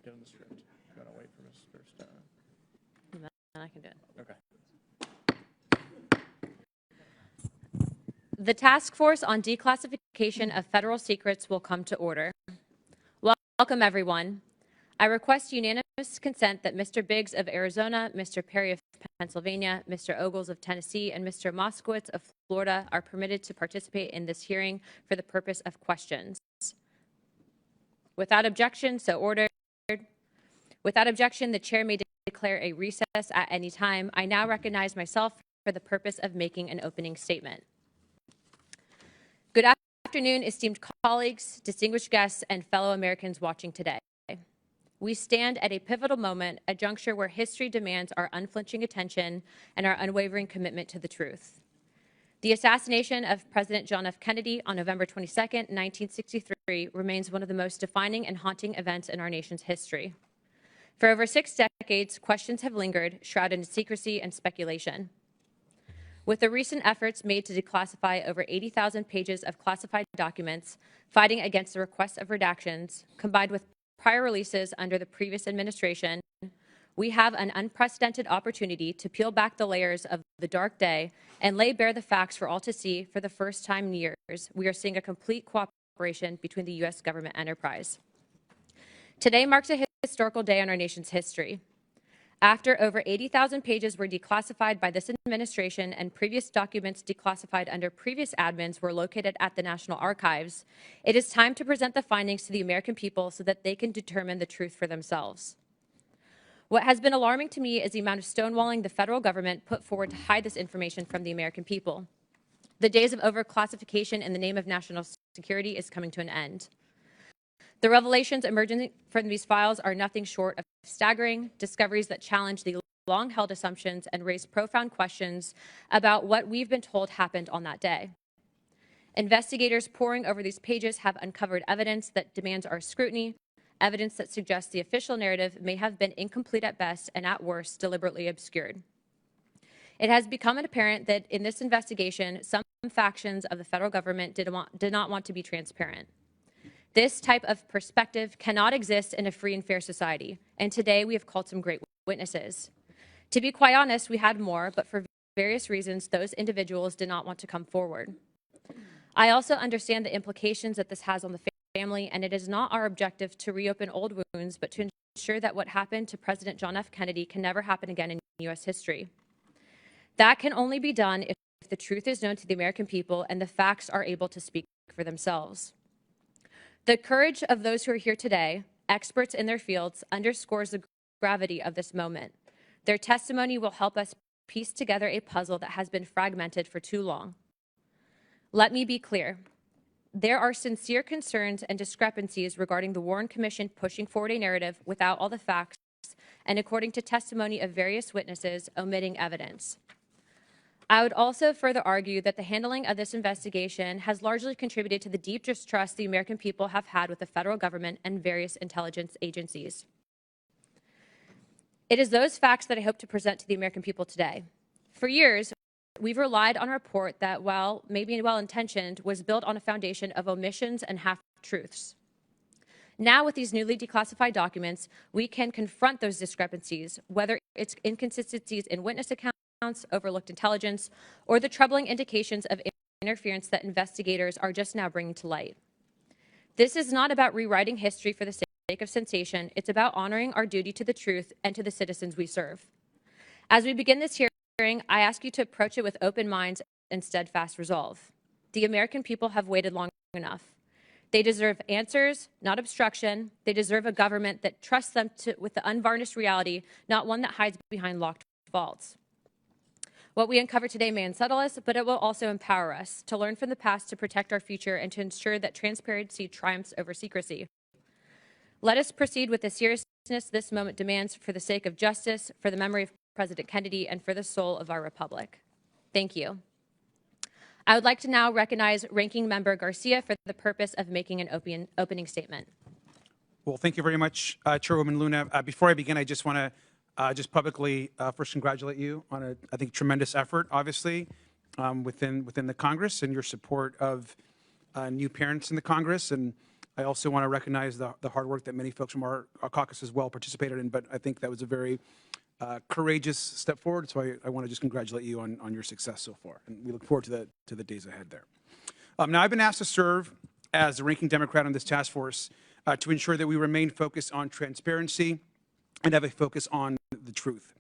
doing the script. You want to wait for Mr. Stone? Then I can do it. Okay. The Task Force on Declassification of Federal Secrets will come to order. Welcome, everyone. I request unanimous consent that Mr. Biggs of Arizona, Mr. Perry of Pennsylvania, Mr. Ogles of Tennessee, and Mr. Moskowitz of Florida are permitted to participate in this hearing for the purpose of questions. Without objection, so ordered. Without objection, the chair may declare a recess at any time. I now recognize myself for the purpose of making an opening statement. Good afternoon, esteemed colleagues, distinguished guests, and fellow Americans watching today. We stand at a pivotal moment, a juncture where history demands our unflinching attention and our unwavering commitment to the truth. The assassination of President John F. Kennedy on November 22, 1963, remains one of the most defining and haunting events in our nation's history. For over 6 decades, questions have lingered, shrouded in secrecy and speculation. With the recent efforts made to declassify over 80,000 pages of classified documents, fighting against the request of redactions, combined with prior releases under the previous administration, we have an unprecedented opportunity to peel back the layers of the dark day and lay bare the facts for all to see. For the first time in years, we are seeing a complete cooperation between the U.S. government enterprise. Today marks a historical day in our nation's history. After over 80,000 pages were declassified by this administration and previous documents declassified under previous admins were located at the National Archives, it is time to present the findings to the American people so that they can determine the truth for themselves. What has been alarming to me is the amount of stonewalling the federal government put forward to hide this information from the American people. The days of overclassification in the name of national security is coming to an end. The revelations emerging from these files are nothing short of staggering discoveries that challenge the long-held assumptions and raise profound questions about what we've been told happened on that day. Investigators poring over these pages have uncovered evidence that demands our scrutiny, evidence that suggests the official narrative may have been incomplete at best and at worst deliberately obscured. It has become apparent that in this investigation, some factions of the federal government did not want to be transparent. This type of perspective cannot exist in a free and fair society, and today we have called some great witnesses. To be quite honest, we had more, but for various reasons, those individuals did not want to come forward. I also understand the implications that this has on the family, and it is not our objective to reopen old wounds, but to ensure that what happened to President John F. Kennedy can never happen again in U.S. history. That can only be done if the truth is known to the American people and the facts are able to speak for themselves. The courage of those who are here today, experts in their fields, underscores the gravity of this moment. Their testimony will help us piece together a puzzle that has been fragmented for too long. Let me be clear. There are sincere concerns and discrepancies regarding the Warren Commission pushing forward a narrative without all the facts and, according to testimony of various witnesses, omitting evidence. I would also further argue that the handling of this investigation has largely contributed to the deep distrust the American people have had with the federal government and various intelligence agencies. It is those facts that I hope to present to the American people today. For years, we've relied on a report that, while maybe well-intentioned, was built on a foundation of omissions and half-truths. Now, with these newly declassified documents, we can confront those discrepancies, whether it's inconsistencies in witness accounts, overlooked intelligence, or the troubling indications of interference that investigators are just now bringing to light. This is not about rewriting history for the sake of sensation. It's about honoring our duty to the truth and to the citizens we serve. As we begin this hearing, I ask you to approach it with open minds and steadfast resolve. The American people have waited long enough. They deserve answers, not obstruction. They deserve a government that trusts them with the unvarnished reality, not one that hides behind locked vaults. What we uncover today may unsettle us, but it will also empower us to learn from the past to protect our future and to ensure that transparency triumphs over secrecy. Let us proceed with the seriousness this moment demands for the sake of justice, for the memory of President Kennedy, and for the soul of our republic. Thank you. I would like to now recognize Ranking Member Garcia for the purpose of making an opening statement. Well, thank you very much, Chairwoman Luna. Before I begin, I just want to just publicly first congratulate you on a, I think, tremendous effort, obviously, within the Congress and your support of new parents in the Congress. And I also want to recognize the hard work that many folks from our caucus as well participated in, but I think that was a very courageous step forward, so I want to just congratulate you on your success so far, and we look forward to the days ahead there. Now, I've been asked to serve as the ranking Democrat on this task force to ensure that we remain focused on transparency and have a focus on the truth.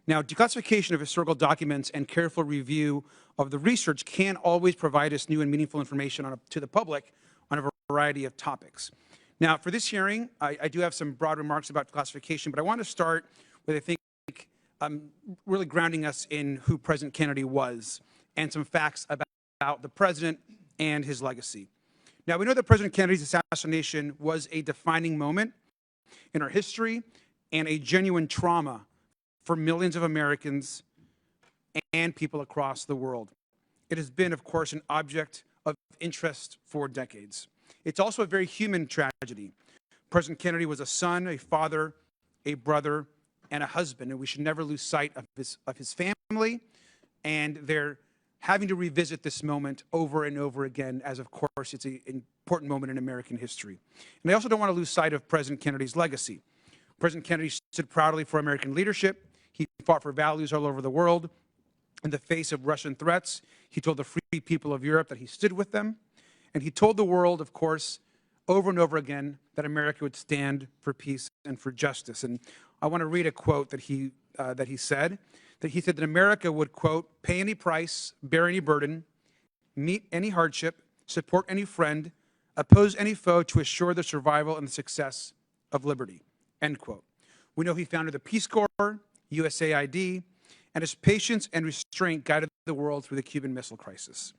Now, declassification of historical documents and careful review of the research can always provide us new and meaningful information to the public on a variety of topics. Now, for this hearing, I do have some broad remarks about declassification, but I want to start with, I think, really grounding us in who President Kennedy was and some facts about the president and his legacy. Now, we know that President Kennedy's assassination was a defining moment in our history and a genuine trauma for millions of Americans and people across the world. It has been, of course, an object of interest for decades. It's also a very human tragedy. President Kennedy was a son, a father, a brother, and a husband, and we should never lose sight of his family, and they're having to revisit this moment over and over again, as of course it's an important moment in American history. And I also don't want to lose sight of President Kennedy's legacy. President Kennedy stood proudly for American leadership. He fought for values all over the world. In the face of Russian threats, he told the free people of Europe that he stood with them. And he told the world, of course, over and over again, that America would stand for peace and for justice. And I want to read a quote that he said that America would, quote, pay any price, bear any burden, meet any hardship, support any friend, oppose any foe to assure the survival and the success of liberty, end quote. We know he founded the Peace Corps, USAID, and his patience and restraint guided the world through the Cuban Missile Crisis.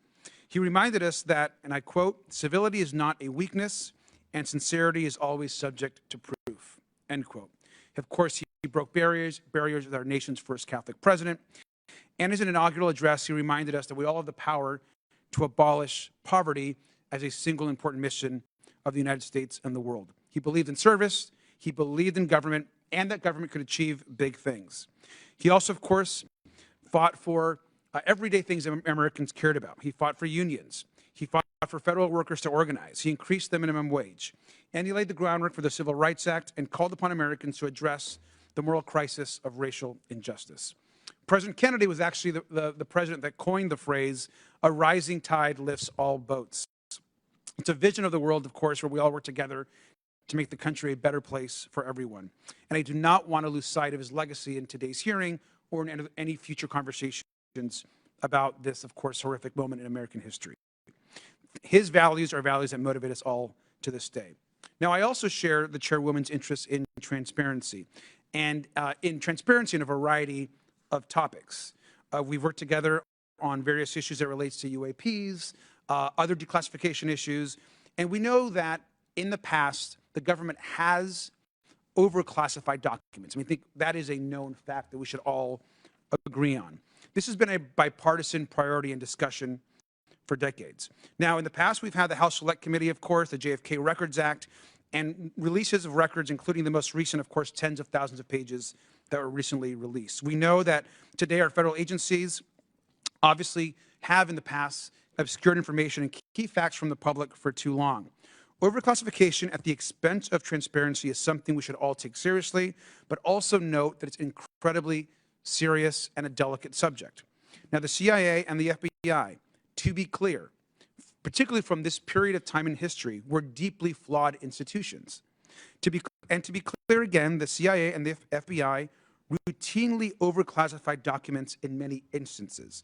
He reminded us that, and I quote, civility is not a weakness, and sincerity is always subject to proof, end quote. Of course, he broke barriers with our nation's first Catholic president. And in his inaugural address, he reminded us that we all have the power to abolish poverty as a single important mission of the United States and the world. He believed in service, he believed in government, and that government could achieve big things. He also, of course, fought for everyday things that Americans cared about. He fought for unions. He fought for federal workers to organize. He increased the minimum wage. And he laid the groundwork for the Civil Rights Act and called upon Americans to address the moral crisis of racial injustice. President Kennedy was actually the president that coined the phrase, a rising tide lifts all boats. It's a vision of the world, of course, where we all work together to make the country a better place for everyone. And I do not want to lose sight of his legacy in today's hearing or in any future conversations about this, of course, horrific moment in American history. His values are values that motivate us all to this day. Now, I also share the chairwoman's interest in transparency, and in transparency in a variety of topics. We've worked together on various issues that relates to UAPs, other declassification issues, and we know that in the past, the government has overclassified documents. I mean, I think that is a known fact that we should all agree on. This has been a bipartisan priority and discussion for decades. Now, in the past, we've had the House Select Committee, of course, the JFK Records Act, and releases of records, including the most recent, of course, tens of thousands of pages that were recently released. We know that today our federal agencies obviously have in the past obscured information and key facts from the public for too long. Overclassification at the expense of transparency is something we should all take seriously, but also note that it's incredibly serious and a delicate subject. Now, the CIA and the FBI, to be clear, particularly from this period of time in history, were deeply flawed institutions. To be clear again, the CIA and the FBI routinely overclassified documents in many instances,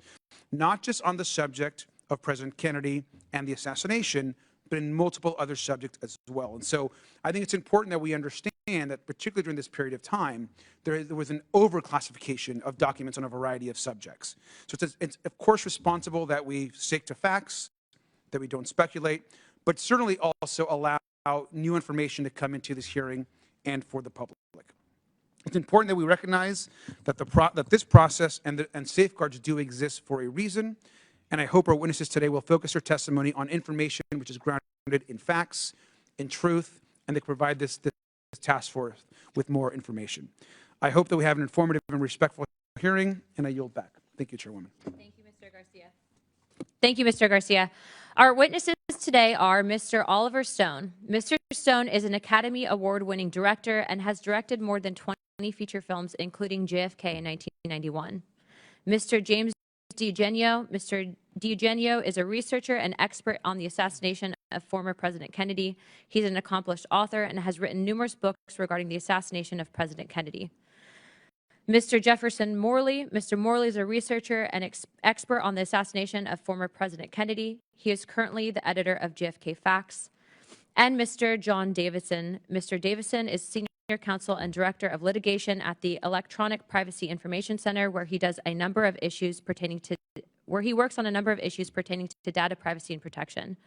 not just on the subject of President Kennedy and the assassination, but in multiple other subjects as well. And so I think it's important that we understand that, particularly during this period of time, there was an overclassification of documents on a variety of subjects. So it's of course responsible that we stick to facts, that we don't speculate, but certainly also allow new information to come into this hearing and for the public. It's important that we recognize that this process and safeguards do exist for a reason, and I hope our witnesses today will focus their testimony on information which is grounded in facts, in truth, and they can provide this task force with more information. I hope that we have an informative and respectful hearing, and I yield back. Thank you, Chairwoman. Thank you, Mr. Garcia. Thank you, Mr. Garcia. Our witnesses today are Mr. Oliver Stone. Mr. Stone is an Academy Award-winning director and has directed more than 20 feature films, including JFK in 1991. Mr. James DiEugenio. Mr. DiEugenio is a researcher and expert on the assassination of former President Kennedy. He's an accomplished author and has written numerous books regarding the assassination of President Kennedy. Mr. Jefferson Morley. Mr. Morley is a researcher and expert on the assassination of former President Kennedy. He is currently the editor of JFK Facts. And Mr. John Davison. Mr. Davison is senior counsel and director of litigation at the Electronic Privacy Information Center, where he works on a number of issues pertaining to data privacy and protection.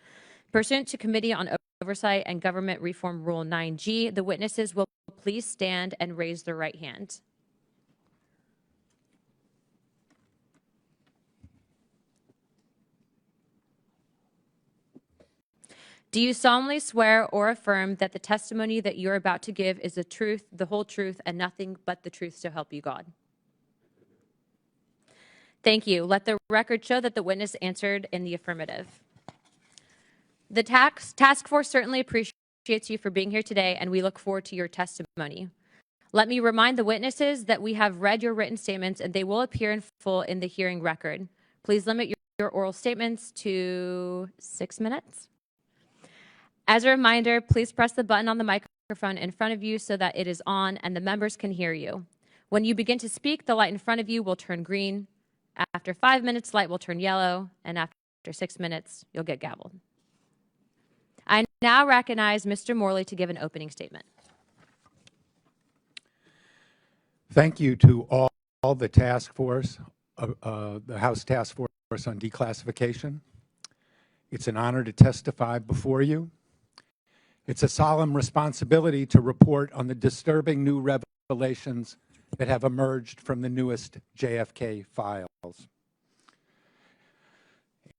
Pursuant to Committee on Oversight and Government Reform Rule 9G, the witnesses will please stand and raise their right hand. Do you solemnly swear or affirm that the testimony that you're about to give is the truth, the whole truth, and nothing but the truth, so help you God? Thank you. Let the record show that the witness answered in the affirmative. The task force certainly appreciates you for being here today, and we look forward to your testimony. Let me remind the witnesses that we have read your written statements, and they will appear in full in the hearing record. Please limit your oral statements to 6 minutes. As a reminder, please press the button on the microphone in front of you so that it is on and the members can hear you. When you begin to speak, the light in front of you will turn green. After 5 minutes, light will turn yellow, and after 6 minutes, you'll get gavelled. I now recognize Mr. Morley to give an opening statement. Thank you to all the task force, the House Task Force on Declassification. It's an honor to testify before you. It's a solemn responsibility to report on the disturbing new revelations that have emerged from the newest JFK files.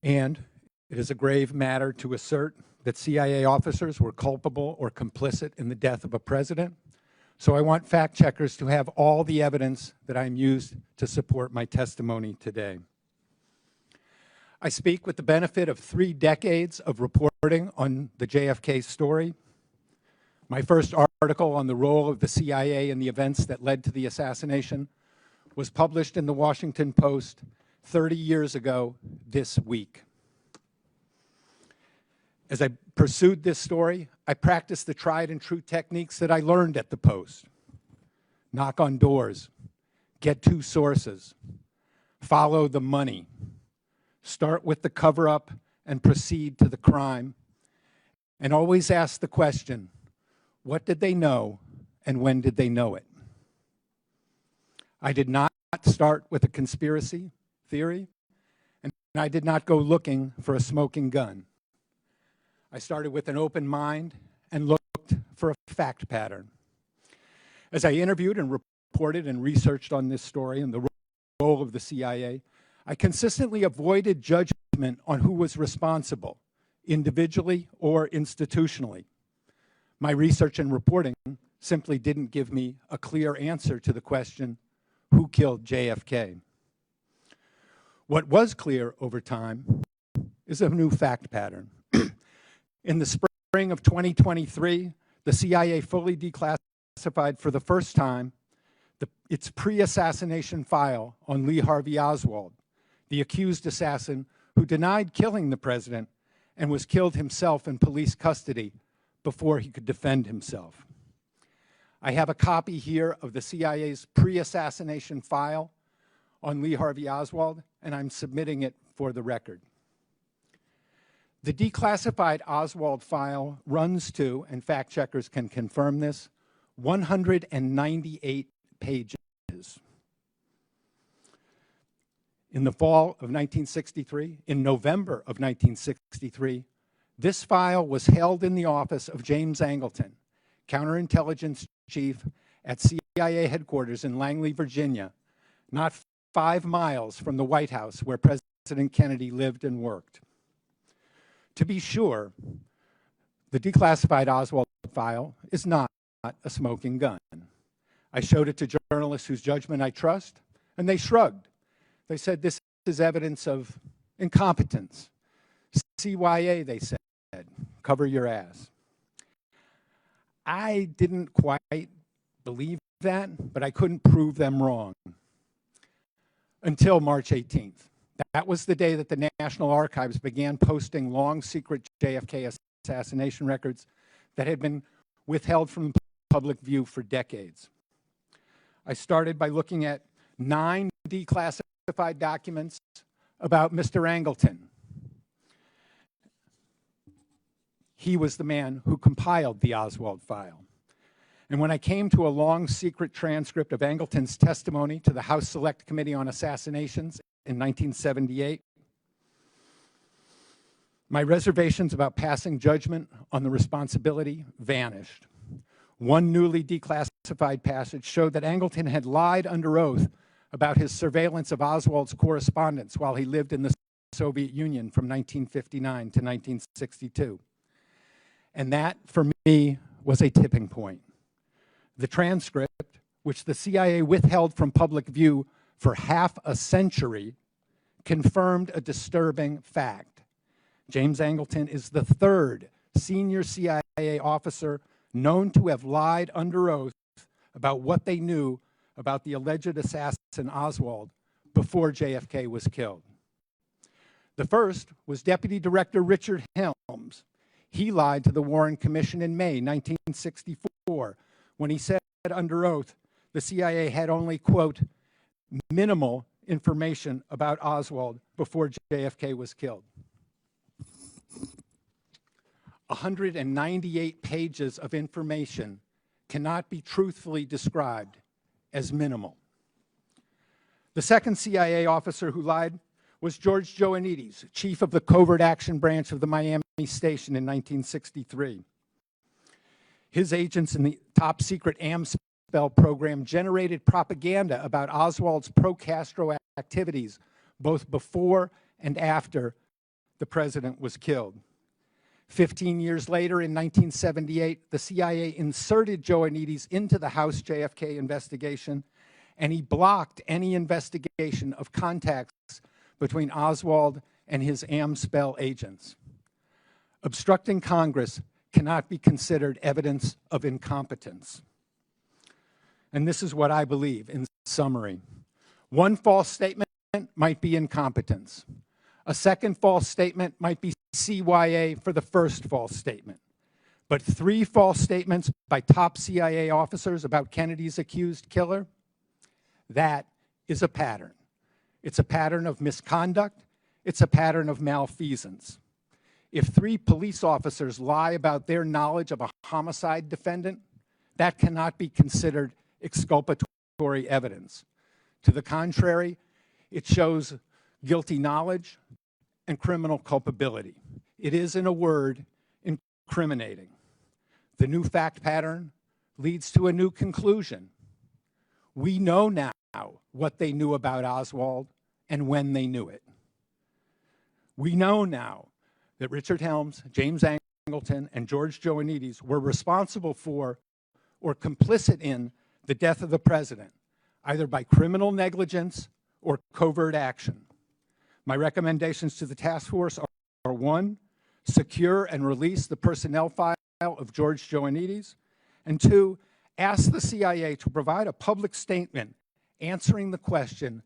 And it is a grave matter to assert that CIA officers were culpable or complicit in the death of a president. So I want fact checkers to have all the evidence that I'm used to support my testimony today. I speak with the benefit of 3 decades of reporting on the JFK story. My first article on the role of the CIA in the events that led to the assassination was published in the Washington Post 30 years ago this week. As I pursued this story, I practiced the tried and true techniques that I learned at the Post. Knock on doors, get 2 sources, follow the money, start with the cover-up and proceed to the crime, and always ask the question, what did they know and when did they know it? I did not start with a conspiracy theory, and I did not go looking for a smoking gun. I started with an open mind and looked for a fact pattern. As I interviewed and reported and researched on this story and the role of the CIA, I consistently avoided judgment on who was responsible, individually or institutionally. My research and reporting simply didn't give me a clear answer to the question, who killed JFK? What was clear over time is a new fact pattern. In the spring of 2023, the CIA fully declassified for the first time its pre-assassination file on Lee Harvey Oswald, the accused assassin who denied killing the president and was killed himself in police custody before he could defend himself. I have a copy here of the CIA's pre-assassination file on Lee Harvey Oswald, and I'm submitting it for the record. The declassified Oswald file runs to, and fact checkers can confirm this, 198 pages. In the fall of 1963, in November of 1963, this file was held in the office of James Angleton, counterintelligence chief at CIA headquarters in Langley, Virginia, not 5 miles from the White House where President Kennedy lived and worked. To be sure, the declassified Oswald file is not a smoking gun. I showed it to journalists whose judgment I trust, and they shrugged. They said this is evidence of Incompetence. CYA, they said, cover your ass. I didn't quite believe that, but I couldn't prove them wrong until March 18th. That was the day that the National Archives began posting long secret JFK assassination records that had been withheld from public view for decades. I started by looking at 9 declassified documents about Mr. Angleton. He was the man who compiled the Oswald file. And when I came to a long secret transcript of Angleton's testimony to the House Select Committee on Assassinations in 1978, my reservations about passing judgment on the responsibility vanished. One newly declassified passage showed that Angleton had lied under oath about his surveillance of Oswald's correspondence while he lived in the Soviet Union from 1959 to 1962. And that, for me, was a tipping point. The transcript, which the CIA withheld from public view for half a century, confirmed a disturbing fact. James Angleton is the 3rd senior CIA officer known to have lied under oath about what they knew about the alleged assassin Oswald before JFK was killed. The first was Deputy Director Richard Helms. He lied to the Warren Commission in May 1964 when he said under oath the CIA had only, quote, minimal information about Oswald before JFK was killed. 198 pages of information cannot be truthfully described as minimal. The second CIA officer who lied was George Joannides, chief of the Covert Action Branch of the Miami Station in 1963. His agents in the top secret AMSPEL program generated propaganda about Oswald's pro-Castro activities both before and after the president was killed. 15 years later, in 1978, the CIA inserted Joannides into the House JFK investigation, and he blocked any investigation of contacts between Oswald and his AMSPEL agents. Obstructing Congress cannot be considered evidence of incompetence. And this is what I believe in summary. One false statement might be incompetence. A second false statement might be CYA for the first false statement. But 3 false statements by top CIA officers about Kennedy's accused killer, that is a pattern. It's a pattern of misconduct. It's a pattern of malfeasance. If 3 police officers lie about their knowledge of a homicide defendant, that cannot be considered exculpatory evidence. To the contrary, it shows guilty knowledge and criminal culpability. It is, in a word, incriminating. The new fact pattern leads to a new conclusion. We know now what they knew about Oswald and when they knew it. We know now that Richard Helms, James Angleton, and George Joannides were responsible for or complicit in the death of the president, either by criminal negligence or covert action. My recommendations to the task force are 1, secure and release the personnel file of George Joannides, and 2, ask the CIA to provide a public statement answering the question,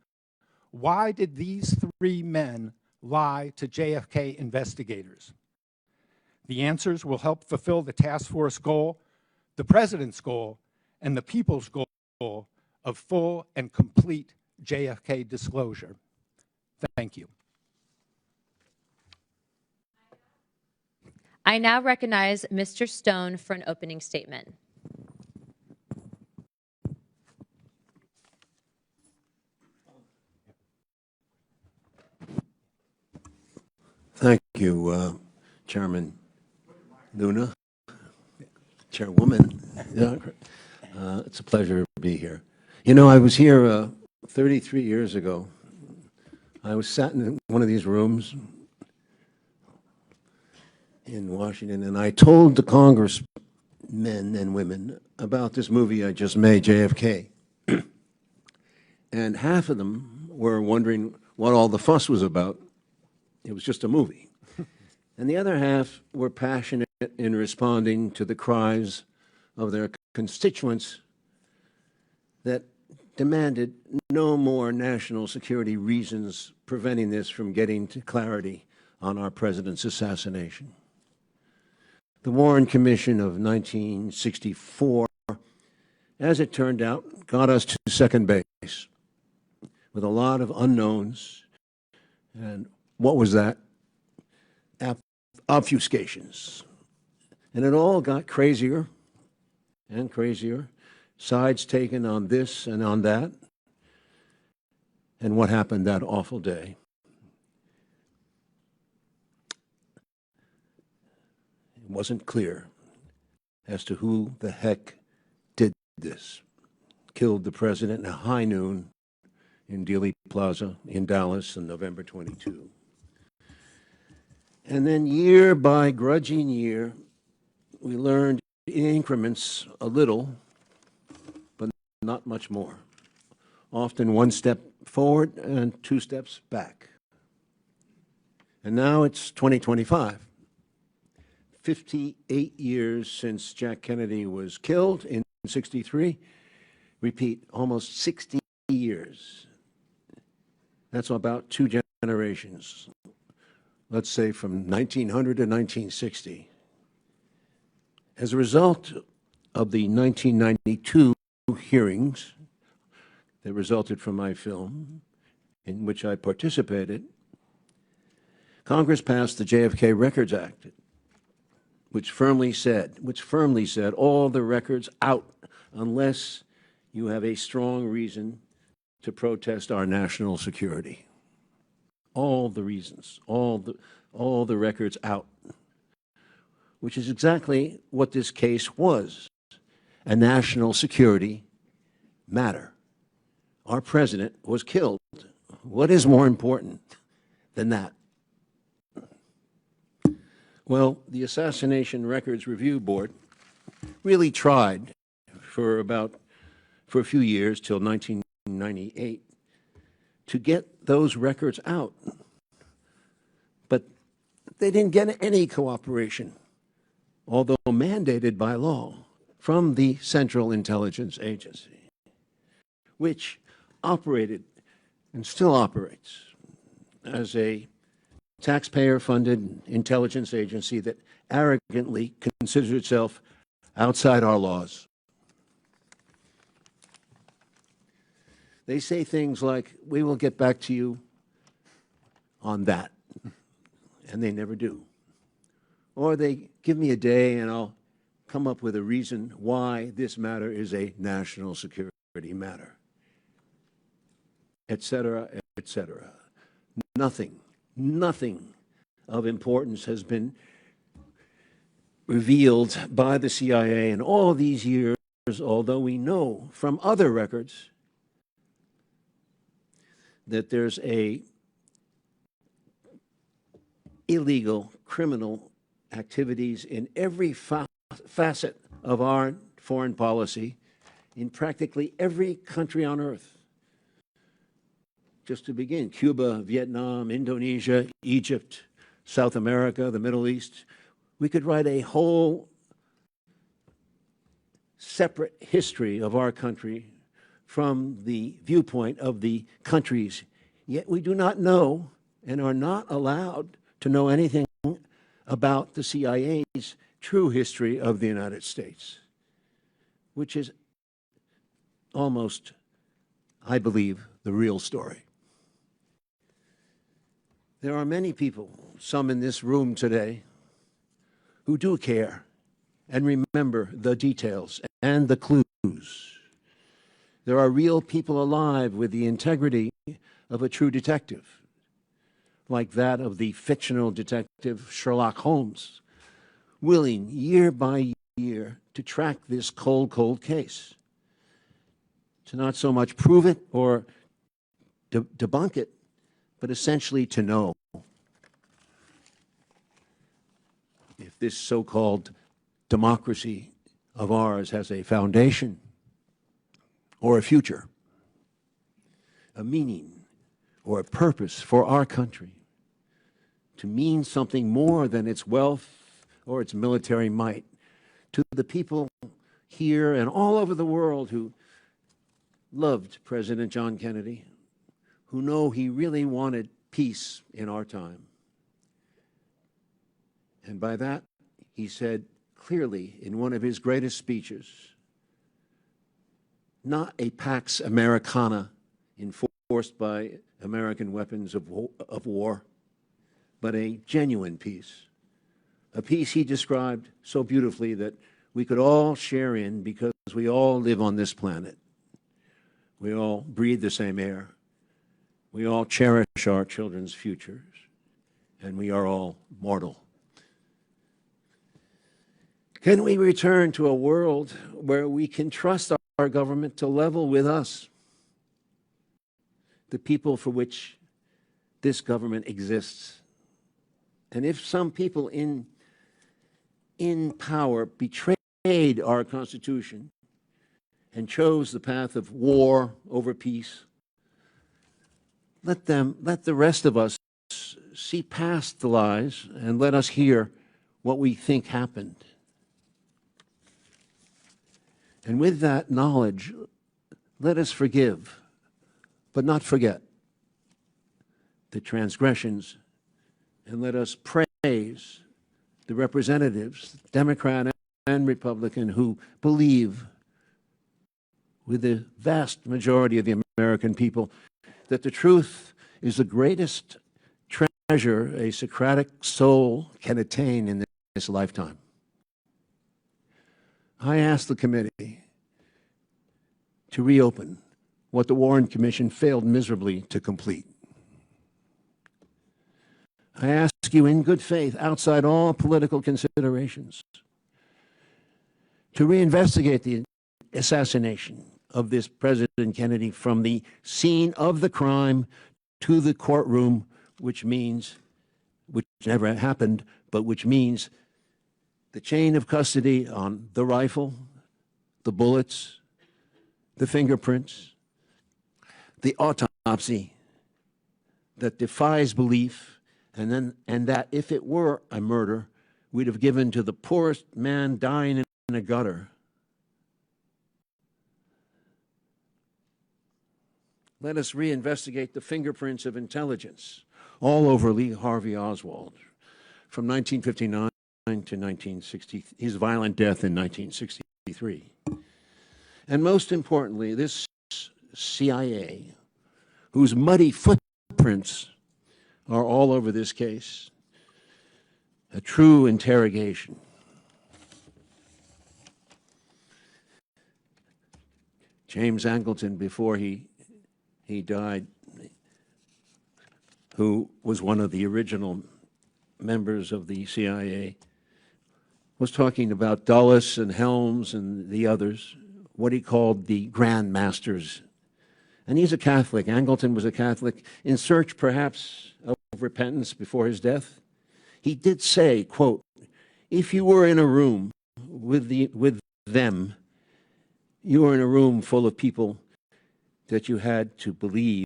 why did these 3 men lie to JFK investigators? The answers will help fulfill the task force goal, the president's goal, and the people's goal of full and complete JFK disclosure. Thank you. I now recognize Mr. Stone for an opening statement. Thank you, Chairman Luna, Chairwoman. It's a pleasure to be here. You know, I was here 33 years ago. I was sat in one of these rooms in Washington, and I told the congressmen and women about this movie I just made, JFK. And half of them were wondering what all the fuss was about. It was just a movie. And the other half were passionate in responding to the cries of their constituents that demanded no more national security reasons preventing this from getting to clarity on our president's assassination. The Warren Commission of 1964, as it turned out, got us to second base with a lot of unknowns. And what was that? Obfuscations. And it all got crazier and crazier, sides taken on this and on that. And what happened that awful day? It wasn't clear as to who the heck did this. Killed the president at high noon in Dealey Plaza in Dallas on November 22. And then year by grudging year, we learned in increments a little, but not much more. Often one step forward and two steps back. And now it's 2025. 58 years since Jack Kennedy was killed in '63. Repeat, almost 60 years. That's about two generations. Let's say from 1900 to 1960. As a result of the 1992 hearings that resulted from my film, in which I participated, Congress passed the JFK Records Act, which firmly said all the records out unless you have a strong reason to protest our national security. All the reasons, all the records out, which is exactly what this case was, a national security matter. Our president was killed. What is more important than that? Well, the Assassination Records Review Board really tried for a few years till 1998 to get those records out. But they didn't get any cooperation, although mandated by law, from the Central Intelligence Agency, which operated and still operates as a taxpayer-funded intelligence agency that arrogantly considers itself outside our laws. They say things like, "We will get back to you on that," and they never do. Or they give me a day and I'll come up with a reason why this matter is a national security matter, et cetera, et cetera. Nothing of importance has been revealed by the CIA in all these years, although we know from other records that there's a illegal criminal activities in every facet of our foreign policy in practically every country on earth. Just to begin, Cuba, Vietnam, Indonesia, Egypt, South America, the Middle East. We could write a whole separate history of our country from the viewpoint of the countries, yet we do not know and are not allowed to know anything about the CIA's true history of the United States, which is almost, I believe, the real story. There are many people, some in this room today, who do care and remember the details and the clues. There are real people alive with the integrity of a true detective, like that of the fictional detective Sherlock Holmes, willing year by year to track this cold case, to not so much prove it or debunk it, but essentially to know if this so-called democracy of ours has a foundation or a future, a meaning or a purpose for our country. to mean something more than its wealth or its military might. To the people here and all over the world who loved President John Kennedy, who know he really wanted peace in our time. And by that, he said clearly in one of his greatest speeches, not a Pax Americana enforced by American weapons of war, but a genuine peace. A peace he described so beautifully that we could all share in because we all live on this planet. We all breathe the same air. We all cherish our children's futures, and we are all mortal. Can we return to a world where we can trust our government to level with us, the people for which this government exists? And if some people in power betrayed our Constitution and chose the path of war over peace, let the rest of us see past the lies and let us hear what we think happened. And with that knowledge, let us forgive, but not forget the transgressions, and let us praise the representatives, Democrat and Republican, who believe with the vast majority of the American people that the truth is the greatest treasure a Socratic soul can attain in this lifetime. I asked the committee to reopen what the Warren Commission failed miserably to complete. I ask you in good faith, outside all political considerations, to reinvestigate the assassination of this President Kennedy from the scene of the crime to the courtroom, which never happened, but which means the chain of custody on the rifle, the bullets, the fingerprints, the autopsy that defies belief, and that if it were a murder, we'd have given to the poorest man dying in a gutter. Let us reinvestigate the fingerprints of intelligence all over Lee Harvey Oswald from 1959 to 1960, his violent death in 1963. And most importantly, this CIA, whose muddy footprints are all over this case, a true interrogation. James Angleton, before he died, who was one of the original members of the CIA, was talking about Dulles and Helms and the others, what he called the Grand Masters. And he's a Catholic. Angleton was a Catholic, in search perhaps of repentance before his death. He did say, quote, if you were in a room with them, you were in a room full of people that you had to believe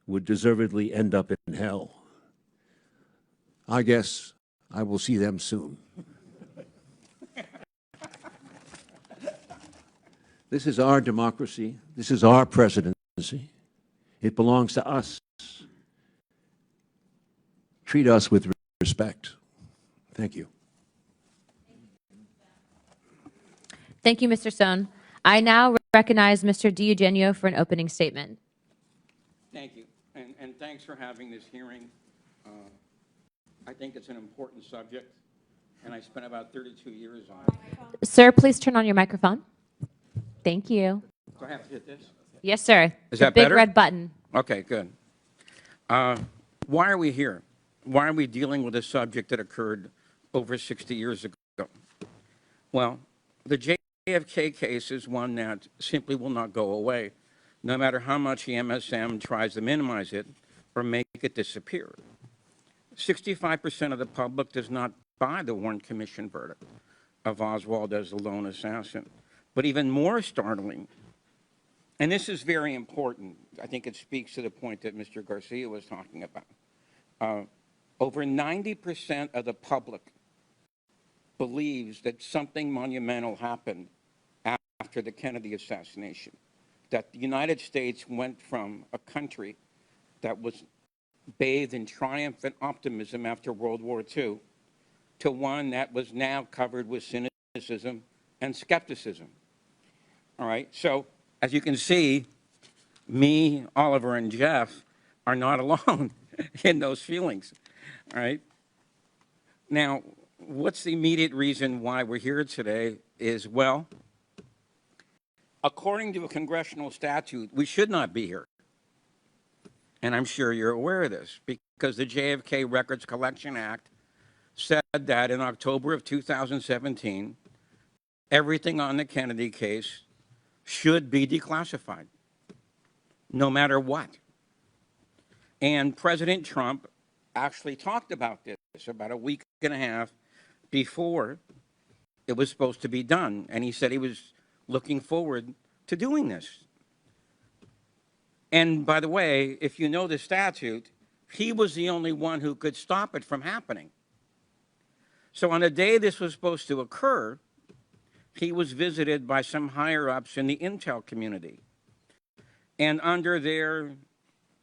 would deservedly end up in hell. I guess I will see them soon. This is our democracy. This is our presidency. It belongs to us. Treat us with respect. Thank you. Thank you, Mr. Stone. I now recognize Mr. DiEugenio for an opening statement. Thank you, and thanks for having this hearing. I think it's an important subject, and I spent about 32 years on it. Sir, please turn on your microphone. Thank you. Do I have to hit this? Yes, sir. Is The that big better? red button. Okay, good. Why are we here? Why are we dealing with a subject that occurred over 60 years ago? Well, the JFK case is one that simply will not go away, no matter how much the MSM tries to minimize it or make it disappear. 65% of the public does not buy the Warren Commission verdict of Oswald as the lone assassin. But even more startling, and this is very important, I think it speaks to the point that Mr. Garcia was talking about. over 90% of the public believes that something monumental happened after the Kennedy assassination, that the United States went from a country that was bathed in triumph and optimism after World War II to one that was now covered with cynicism and skepticism. All right, so as you can see, me, Oliver, and Jeff are not alone in those feelings. All right. Now, what's the immediate reason why we're here today is, well, according to a congressional statute, we should not be here. And I'm sure you're aware of this because the JFK Records Collection Act said that in October of 2017, everything on the Kennedy case should be declassified, no matter what. And President Trump actually talked about this about a week and a half before it was supposed to be done. And he said he was looking forward to doing this. And by the way, if you know the statute, he was the only one who could stop it from happening. So on the day this was supposed to occur, he was visited by some higher-ups in the intel community. And under their,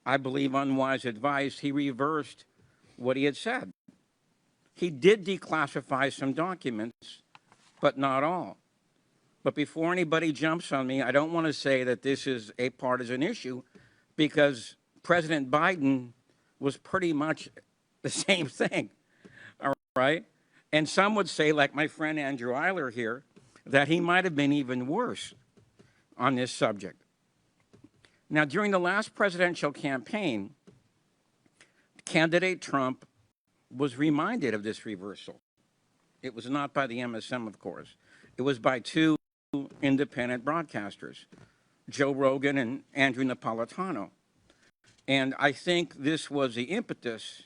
I believe, unwise advice, he reversed what he had said. He did declassify some documents, but not all. But before anybody jumps on me, I don't want to say that this is a partisan issue because President Biden was pretty much the same thing, all right? And some would say, like my friend Andrew Eiler here, that he might have been even worse on this subject. Now, during the last presidential campaign, candidate Trump was reminded of this reversal. It was not by the MSM, of course. It was by two independent broadcasters, Joe Rogan and Andrew Napolitano. And I think this was the impetus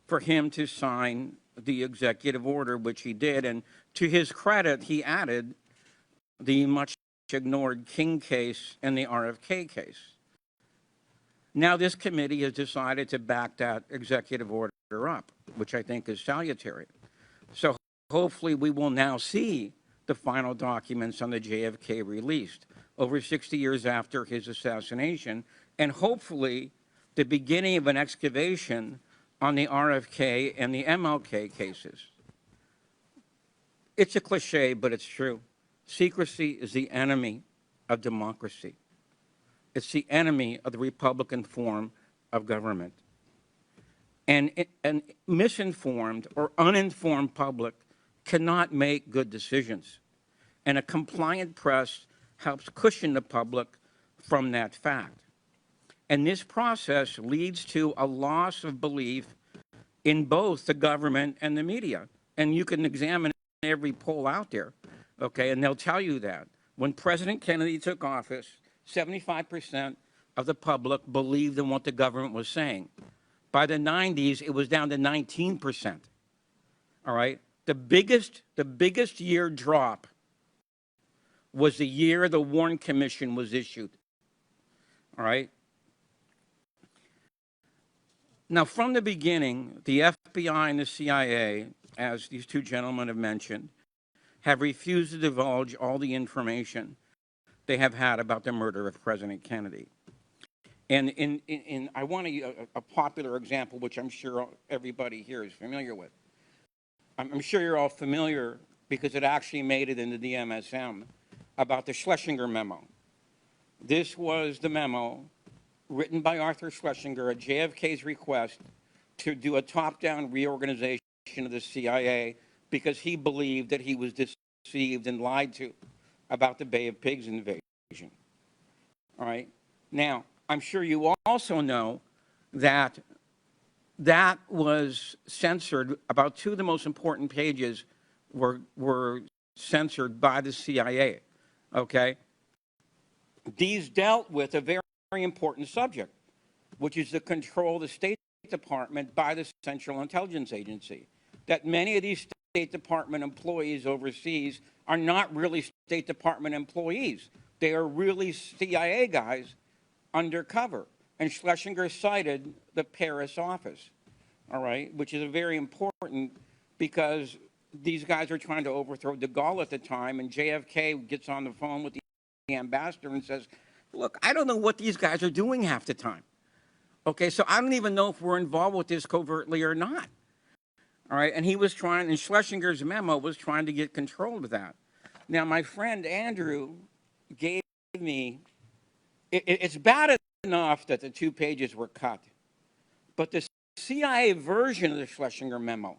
for him to sign the executive order, which he did. And to his credit, he added the much ignored King case and the RFK case. Now this committee has decided to back that executive order up, which I think is salutary. So hopefully we will now see the final documents on the JFK released over 60 years after his assassination, and hopefully the beginning of an excavation on the RFK and the MLK cases. It's a cliche, but it's true. Secrecy is the enemy of democracy. It's the enemy of the Republican form of government. And an misinformed or uninformed public cannot make good decisions. And a compliant press helps cushion the public from that fact. And this process leads to a loss of belief in both the government and the media. And you can examine every poll out there, okay, and they'll tell you that. When President Kennedy took office, 75% of the public believed in what the government was saying. By the 90s, it was down to 19%, all right? The biggest year drop was the year the Warren Commission was issued, all right? Now, from the beginning, the FBI and the CIA, as these two gentlemen have mentioned, have refused to divulge all the information they have had about the murder of President Kennedy. And I want a popular example, which I'm sure everybody here is familiar with. I'm sure you're all familiar because it actually made it into the MSM about the Schlesinger memo. This was the memo written by Arthur Schlesinger at JFK's request to do a top-down reorganization of the CIA because he believed that he was deceived and lied to about the Bay of Pigs invasion. All right? Now, I'm sure you also know that that was censored. About two of the most important pages were censored by the CIA, okay? These dealt with a very important subject, which is the control of the State Department by the Central Intelligence Agency. That many of these State Department employees overseas are not really State Department employees. They are really CIA guys undercover. And Schlesinger cited the Paris office, all right, which is very important because these guys are trying to overthrow de Gaulle at the time, and JFK gets on the phone with the ambassador and says, look, I don't know what these guys are doing half the time. Okay, so I don't even know if we're involved with this covertly or not. All right, and he was trying, and Schlesinger's memo was trying to get control of that. Now, my friend Andrew gave me, it's bad enough that the 2 pages were cut, but the CIA version of the Schlesinger memo,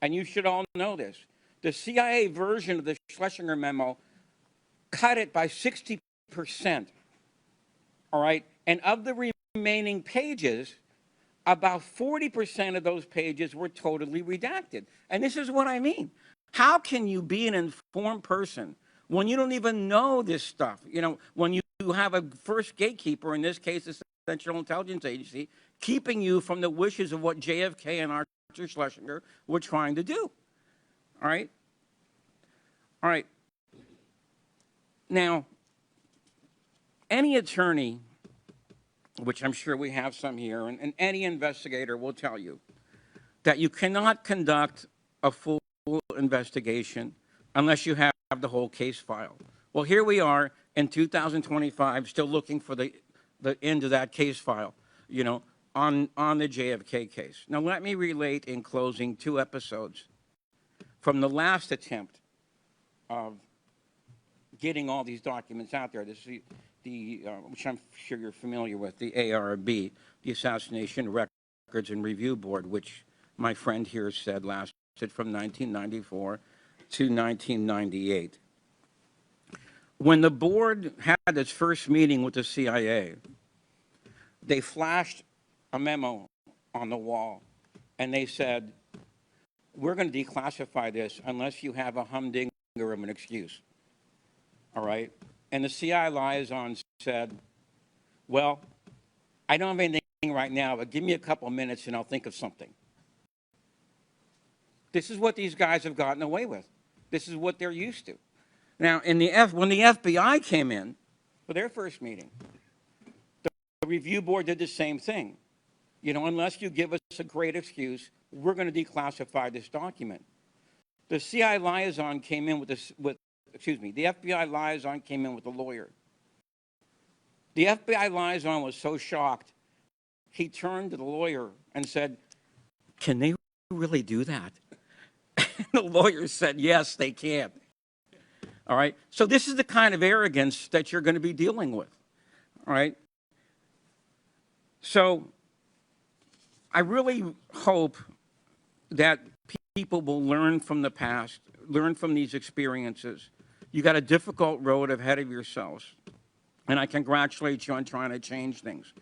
and you should all know this, the CIA version of the Schlesinger memo cut it by 60%, all right? And of the remaining pages, about 40% of those pages were totally redacted. And this is what I mean. How can you be an informed person when you don't even know this stuff? You know, when you have a first gatekeeper, in this case, the Central Intelligence Agency, keeping you from the wishes of what JFK and Arthur Schlesinger were trying to do. All right? All right. Now, any attorney, which I'm sure we have some here, and any investigator will tell you that you cannot conduct a full investigation unless you have the whole case file. Well, here we are in 2025 still looking for the end of that case file, you know, on the JFK case. Now, let me relate in closing 2 episodes from the last attempt of getting all these documents out there. This is which I'm sure you're familiar with, the ARB, the Assassination Records and Review Board, which my friend here said lasted from 1994 to 1998. When the board had its first meeting with the CIA, they flashed a memo on the wall, and they said, we're going to declassify this unless you have a humdinger of an excuse. All right? And the CIA liaison said, well, I don't have anything right now, but give me a couple of minutes and I'll think of something. This is what these guys have gotten away with. This is what they're used to. Now, when the FBI came in for their first meeting, the review board did the same thing. You know, unless you give us a great excuse, we're going to declassify this document. The CIA liaison came in the FBI liaison came in with a lawyer. The FBI liaison was so shocked, he turned to the lawyer and said, can they really do that? And the lawyer said, yes, they can. All right? So this is the kind of arrogance that you're going to be dealing with. All right? So I really hope that people will learn from the past, learn from these experiences. You got a difficult road ahead of yourselves, and I congratulate you on trying to change things.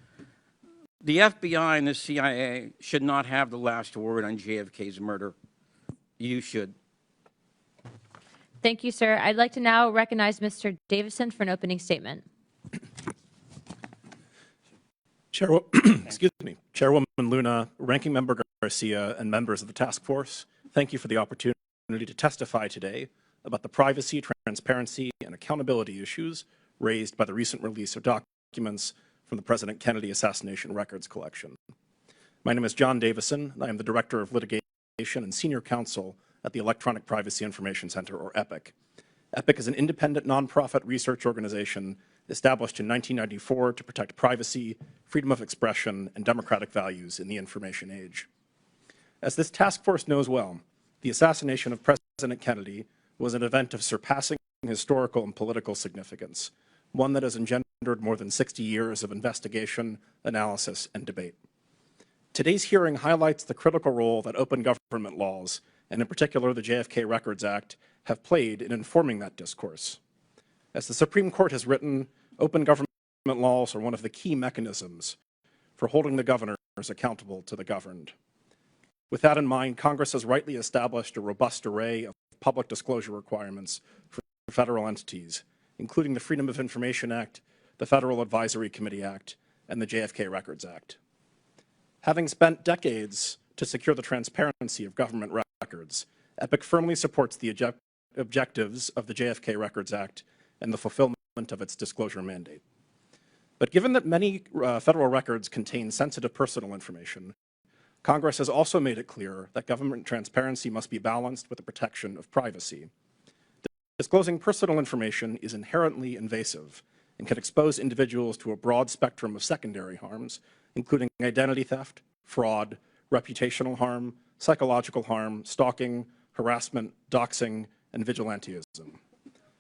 The FBI and the CIA should not have the last word on JFK's murder. You should. Thank you, sir. I'd like to now recognize Mr. Davison for an opening statement. Chairwoman Luna, Ranking Member Garcia, and members of the task force, thank you for the opportunity to testify today about the privacy, transparency, and accountability issues raised by the recent release of documents from the President Kennedy Assassination Records Collection. My name is John Davison, and I am the Director of Litigation and Senior Counsel at the Electronic Privacy Information Center, or EPIC. EPIC is an independent nonprofit research organization established in 1994 to protect privacy, freedom of expression, and democratic values in the information age. As this task force knows well, the assassination of President Kennedy was an event of surpassing historical and political significance, one that has engendered more than 60 years of investigation, analysis, and debate. Today's hearing highlights the critical role that open government laws, and in particular the JFK Records Act, have played in informing that discourse. As the Supreme Court has written, open government laws are one of the key mechanisms for holding the governors accountable to the governed. With that in mind, Congress has rightly established a robust array of public disclosure requirements for federal entities, including the Freedom of Information Act, the Federal Advisory Committee Act, and the JFK Records Act. Having spent decades to secure the transparency of government records, EPIC firmly supports the objectives of the JFK Records Act and the fulfillment of its disclosure mandate. But given that many federal records contain sensitive personal information, Congress has also made it clear that government transparency must be balanced with the protection of privacy. Disclosing personal information is inherently invasive and can expose individuals to a broad spectrum of secondary harms, including identity theft, fraud, reputational harm, psychological harm, stalking, harassment, doxing, and vigilantism.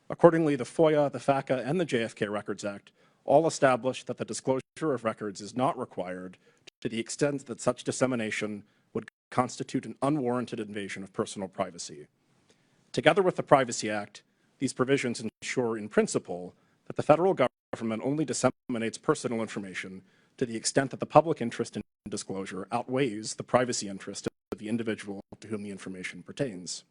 Accordingly, the FOIA, the FACA, and the JFK Records Act all establish that the disclosure of records is not required to the extent that such dissemination would constitute an unwarranted invasion of personal privacy. Together with the Privacy Act, these provisions ensure in principle that the federal government only disseminates personal information to the extent that the public interest in disclosure outweighs the privacy interest of the individual to whom the information pertains.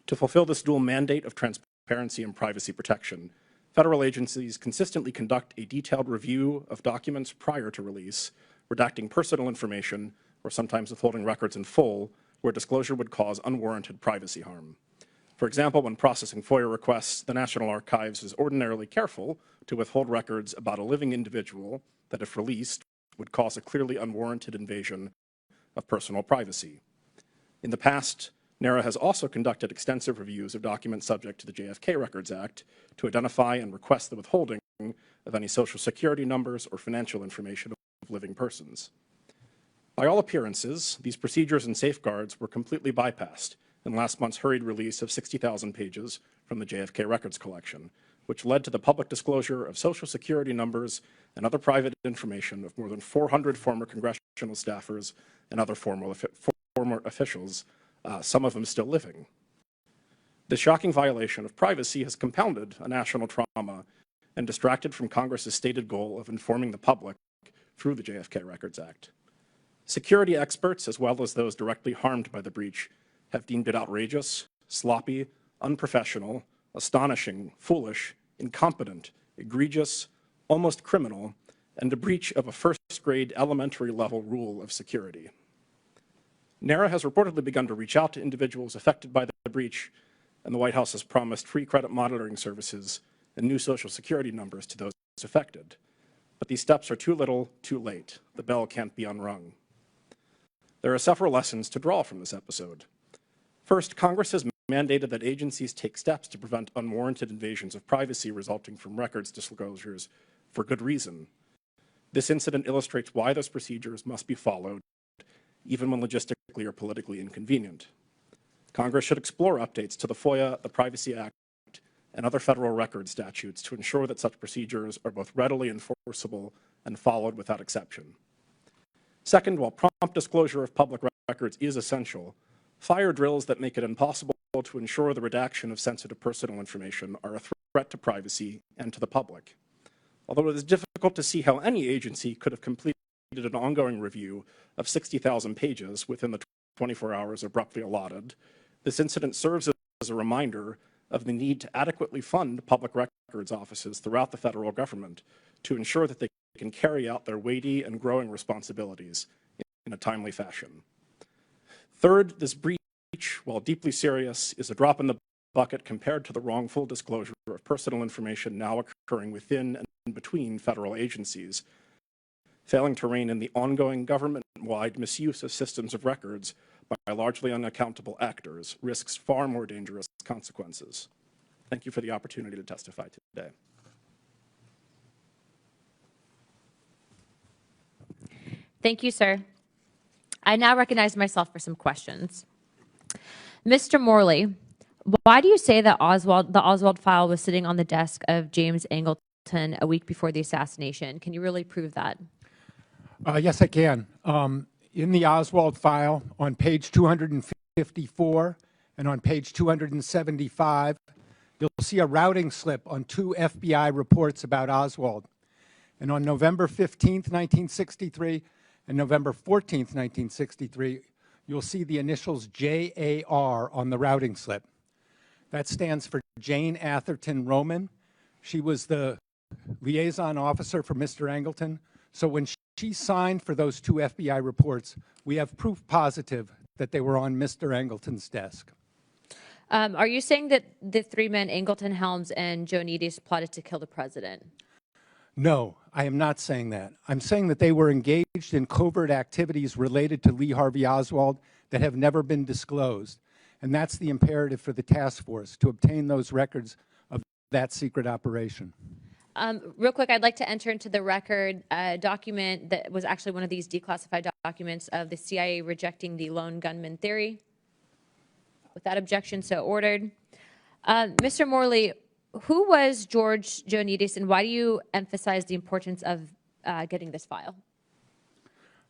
To fulfill this dual mandate of transparency and privacy protection, federal agencies consistently conduct a detailed review of documents prior to release, redacting personal information or sometimes withholding records in full where disclosure would cause unwarranted privacy harm. For example, when processing FOIA requests, the National Archives is ordinarily careful to withhold records about a living individual that, if released, would cause a clearly unwarranted invasion of personal privacy. In the past, NARA has also conducted extensive reviews of documents subject to the JFK Records Act to identify and request the withholding of any social security numbers or financial information of living persons. By all appearances, these procedures and safeguards were completely bypassed in last month's hurried release of 60,000 pages from the JFK Records collection, which led to the public disclosure of social security numbers and other private information of more than 400 former congressional staffers and other former officials, some of them still living. This shocking violation of privacy has compounded a national trauma and distracted from Congress's stated goal of informing the public through the JFK Records Act. Security experts, as well as those directly harmed by the breach, have deemed it outrageous, sloppy, unprofessional, astonishing, foolish, incompetent, egregious, almost criminal, and a breach of a first-grade elementary level rule of security. NARA has reportedly begun to reach out to individuals affected by the breach, and the White House has promised free credit monitoring services and new social security numbers to those affected. But these steps are too little, too late. The bell can't be unrung. There are several lessons to draw from this episode. First, Congress has mandated that agencies take steps to prevent unwarranted invasions of privacy resulting from records disclosures for good reason. This incident illustrates why those procedures must be followed, even when logistically or politically inconvenient. Congress should explore updates to the FOIA, the Privacy Act, and other federal record statutes to ensure that such procedures are both readily enforceable and followed without exception. Second, while prompt disclosure of public records is essential, fire drills that make it impossible to ensure the redaction of sensitive personal information are a threat to privacy and to the public. Although it is difficult to see how any agency could have completed an ongoing review of 60,000 pages within the 24 hours abruptly allotted, this incident serves as a reminder of the need to adequately fund public records offices throughout the federal government to ensure that they can carry out their weighty and growing responsibilities in a timely fashion. Third, this breach, while deeply serious, is a drop in the bucket compared to the wrongful disclosure of personal information now occurring within and between federal agencies. Failing to rein in the ongoing government-wide misuse of systems of records by largely unaccountable actors risks far more dangerous consequences. Thank you for the opportunity to testify today. Thank you, sir. I now recognize myself for some questions. Mr. Morley, why do you say that the Oswald file was sitting on the desk of James Angleton a week before the assassination? Can you really prove that? Yes, I can. In the Oswald file, on page 254 and on page 275, you'll see a routing slip on 2 FBI reports about Oswald. And on November 15th, 1963, and November 14th, 1963, you'll see the initials JAR on the routing slip. That stands for Jane Atherton Roman. She was the liaison officer for Mr. Angleton. So when she signed for those 2 FBI reports, we have proof positive that they were on Mr. Angleton's desk. Are you saying that the 3 men, Angleton, Helms, and Joanides, plotted to kill the president? No, I am not saying that. I'm saying that they were engaged in covert activities related to Lee Harvey Oswald that have never been disclosed. And that's the imperative for the task force, to obtain those records of that secret operation. Real quick, I'd like to enter into the record a document that was actually one of these declassified documents of the CIA rejecting the lone gunman theory. Without objection, so ordered. Mr. Morley, who was George Ioannidis, and why do you emphasize the importance of getting this file?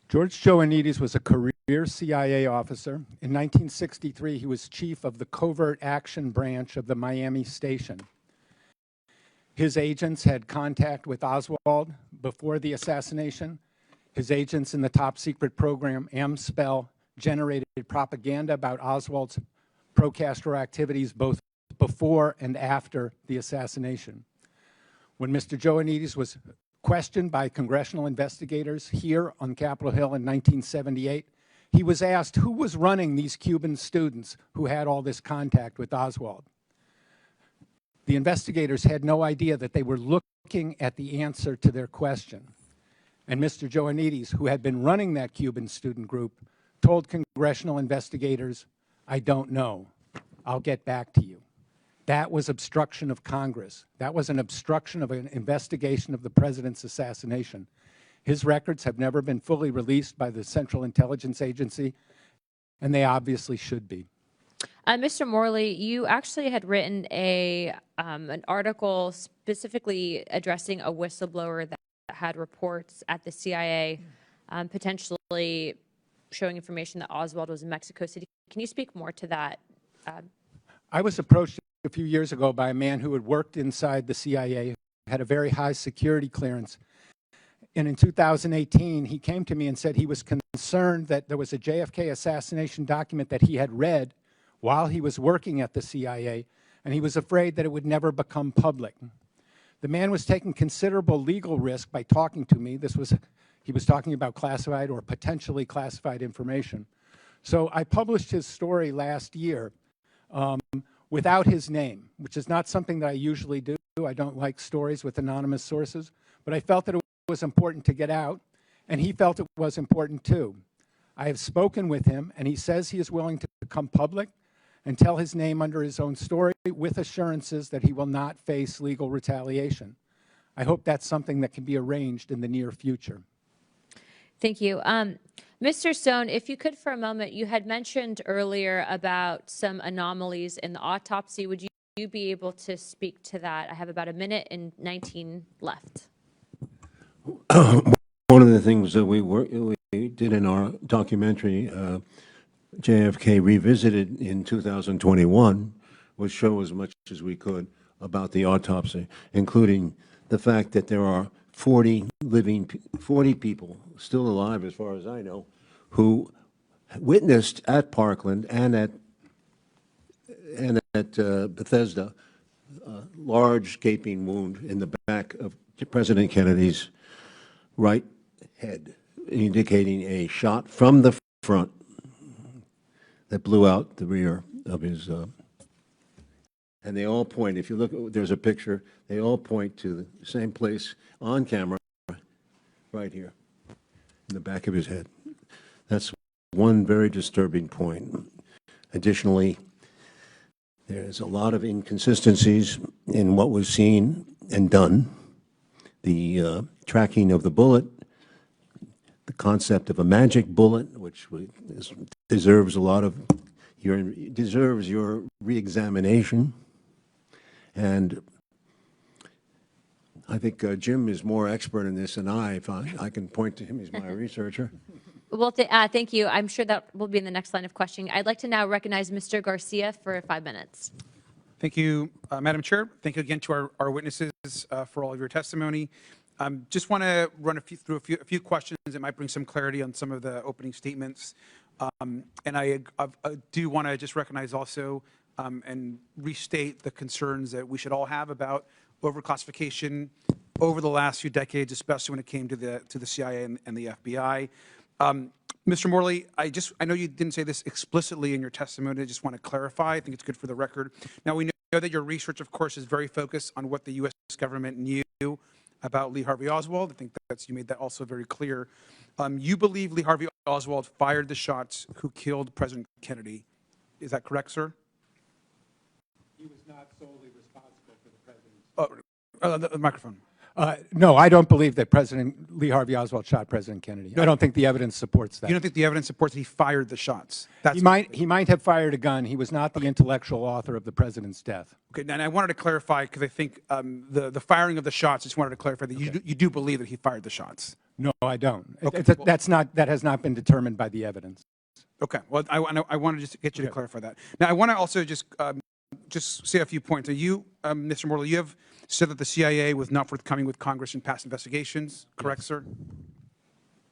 George Ioannidis was a career CIA officer. In 1963, he was chief of the Covert Action Branch of the Miami Station. His agents had contact with Oswald before the assassination. His agents in the top secret program, AMSPEL, generated propaganda about Oswald's pro-Castro activities both before and after the assassination. When Mr. Ioannidis was questioned by congressional investigators here on Capitol Hill in 1978, he was asked who was running these Cuban students who had all this contact with Oswald. The investigators had no idea that they were looking at the answer to their question. And Mr. Ioannidis, who had been running that Cuban student group, told congressional investigators, "I don't know. I'll get back to you." That was obstruction of Congress. That was an obstruction of an investigation of the president's assassination. His records have never been fully released by the Central Intelligence Agency, and they obviously should be. Mr. Morley, you actually had written an article specifically addressing a whistleblower that had reports at the CIA, potentially showing information that Oswald was in Mexico City. Can you speak more to that? I was approached a few years ago by a man who had worked inside the CIA, had a very high security clearance. And in 2018, he came to me and said he was concerned that there was a JFK assassination document that he had read while he was working at the CIA, and he was afraid that it would never become public. The man was taking considerable legal risk by talking to me. He was talking about classified or potentially classified information. So I published his story last year without his name, which is not something that I usually do. I don't like stories with anonymous sources, but I felt that it was important to get out, and he felt it was important too. I have spoken with him, and he says he is willing to become public and tell his name under his own story with assurances that he will not face legal retaliation. I hope that's something that can be arranged in the near future. Thank you. Mr. Stone, if you could for a moment, you had mentioned earlier about some anomalies in the autopsy. Would you be able to speak to that? I have about a minute and 19 left. One of the things that we did in our documentary, JFK Revisited in 2021, was show as much as we could about the autopsy, including the fact that there are 40 people still alive, as far as I know, who witnessed at Parkland and at Bethesda a large gaping wound in the back of President Kennedy's right head, indicating a shot from the front that blew out the rear of his, and they all point, if you look, there's a picture, they all point to the same place on camera, right here, in the back of his head. That's one very disturbing point. Additionally, there's a lot of inconsistencies in what was seen and done. The tracking of the bullet, the concept of a magic bullet, which deserves your re-examination. And I think Jim is more expert in this than I. If I can point to him, he's my researcher. Well, thank you. I'm sure that will be in the next line of questioning. I'd like to now recognize Mr. Garcia for 5 minutes. Thank you, Madam Chair. Thank you again to our witnesses for all of your testimony. Just want to run through a few questions that might bring some clarity on some of the opening statements. And I do want to just recognize also and restate the concerns that we should all have about overclassification over the last few decades, especially when it came to the CIA and the FBI. Mr. Morley, I know you didn't say this explicitly in your testimony. I just want to clarify. I think it's good for the record. Now, we know that your research, of course, is very focused on what the U.S. government knew about Lee Harvey Oswald. I think you made that also very clear. You believe Lee Harvey Oswald fired the shots who killed President Kennedy. Is that correct, sir? He was not solely responsible for the president's. The microphone. No, I don't believe that President Lee Harvey Oswald shot President Kennedy. I don't think the evidence supports that. You don't think the evidence supports that he fired the shots? He might have fired a gun. He was not the intellectual author of the president's death. Okay, and I wanted to clarify because I think the firing of the shots. I just wanted to clarify that you do believe that he fired the shots. No, I don't. Okay, That has not been determined by the evidence. Okay. Well, I want to just get you to clarify that. Now, I want to also just say a few points. You, Mr. Morley, you have said that the CIA was not forthcoming with Congress in past investigations. Correct, sir?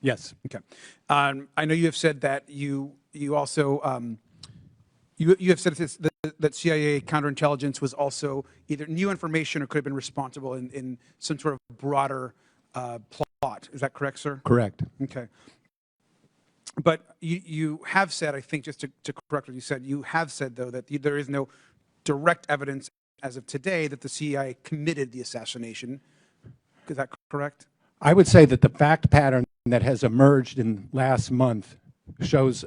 Yes. Okay. I know you have said that you also you have said that CIA counterintelligence was also either new information or could have been responsible in some sort of broader plot. Is that correct, sir? Correct. Okay. But you have said, I think, just to correct what you said, you have said, though, that there is no direct evidence as of today that the CIA committed the assassination. Is that correct? I would say that the fact pattern that has emerged in last month shows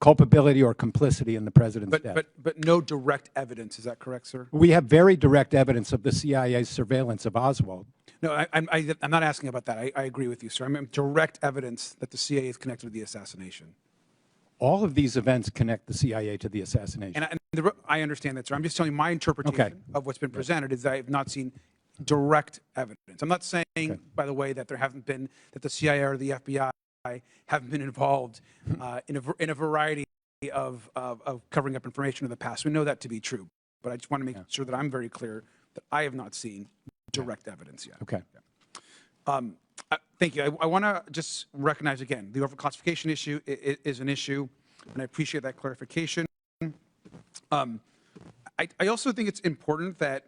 culpability or complicity in the president's death. But no direct evidence. Is that correct, sir? We have very direct evidence of the CIA's surveillance of Oswald. No, I'm not asking about that. I agree with you, sir. I mean direct evidence that the CIA is connected to the assassination. All of these events connect the CIA to the assassination. I understand that, sir. I'm just telling you my interpretation of what's been presented is that I have not seen direct evidence. I'm not saying, by the way, that there haven't been, that the CIA or the FBI haven't been involved in a variety of covering up information in the past. We know that to be true. But I just want to make sure that I'm very clear that I have not seen direct evidence yet. Okay. Thank you. I want to just recognize again, the overclassification issue is an issue, and I appreciate that clarification. I also think it's important that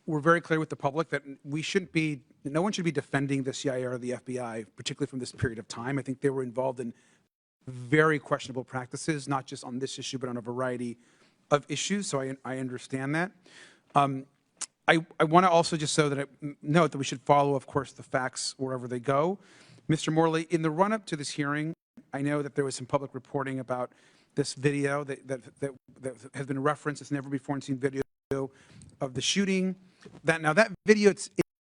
we're very clear with the public that no one should be defending the CIA or the FBI, particularly from this period of time. I think they were involved in very questionable practices, not just on this issue, but on a variety of issues. So I understand that. I want to also just note that we should follow, of course, the facts wherever they go. Mr. Morley, in the run-up to this hearing, I know that there was some public reporting about this video that has been referenced. It's never before seen video of the shooting. That video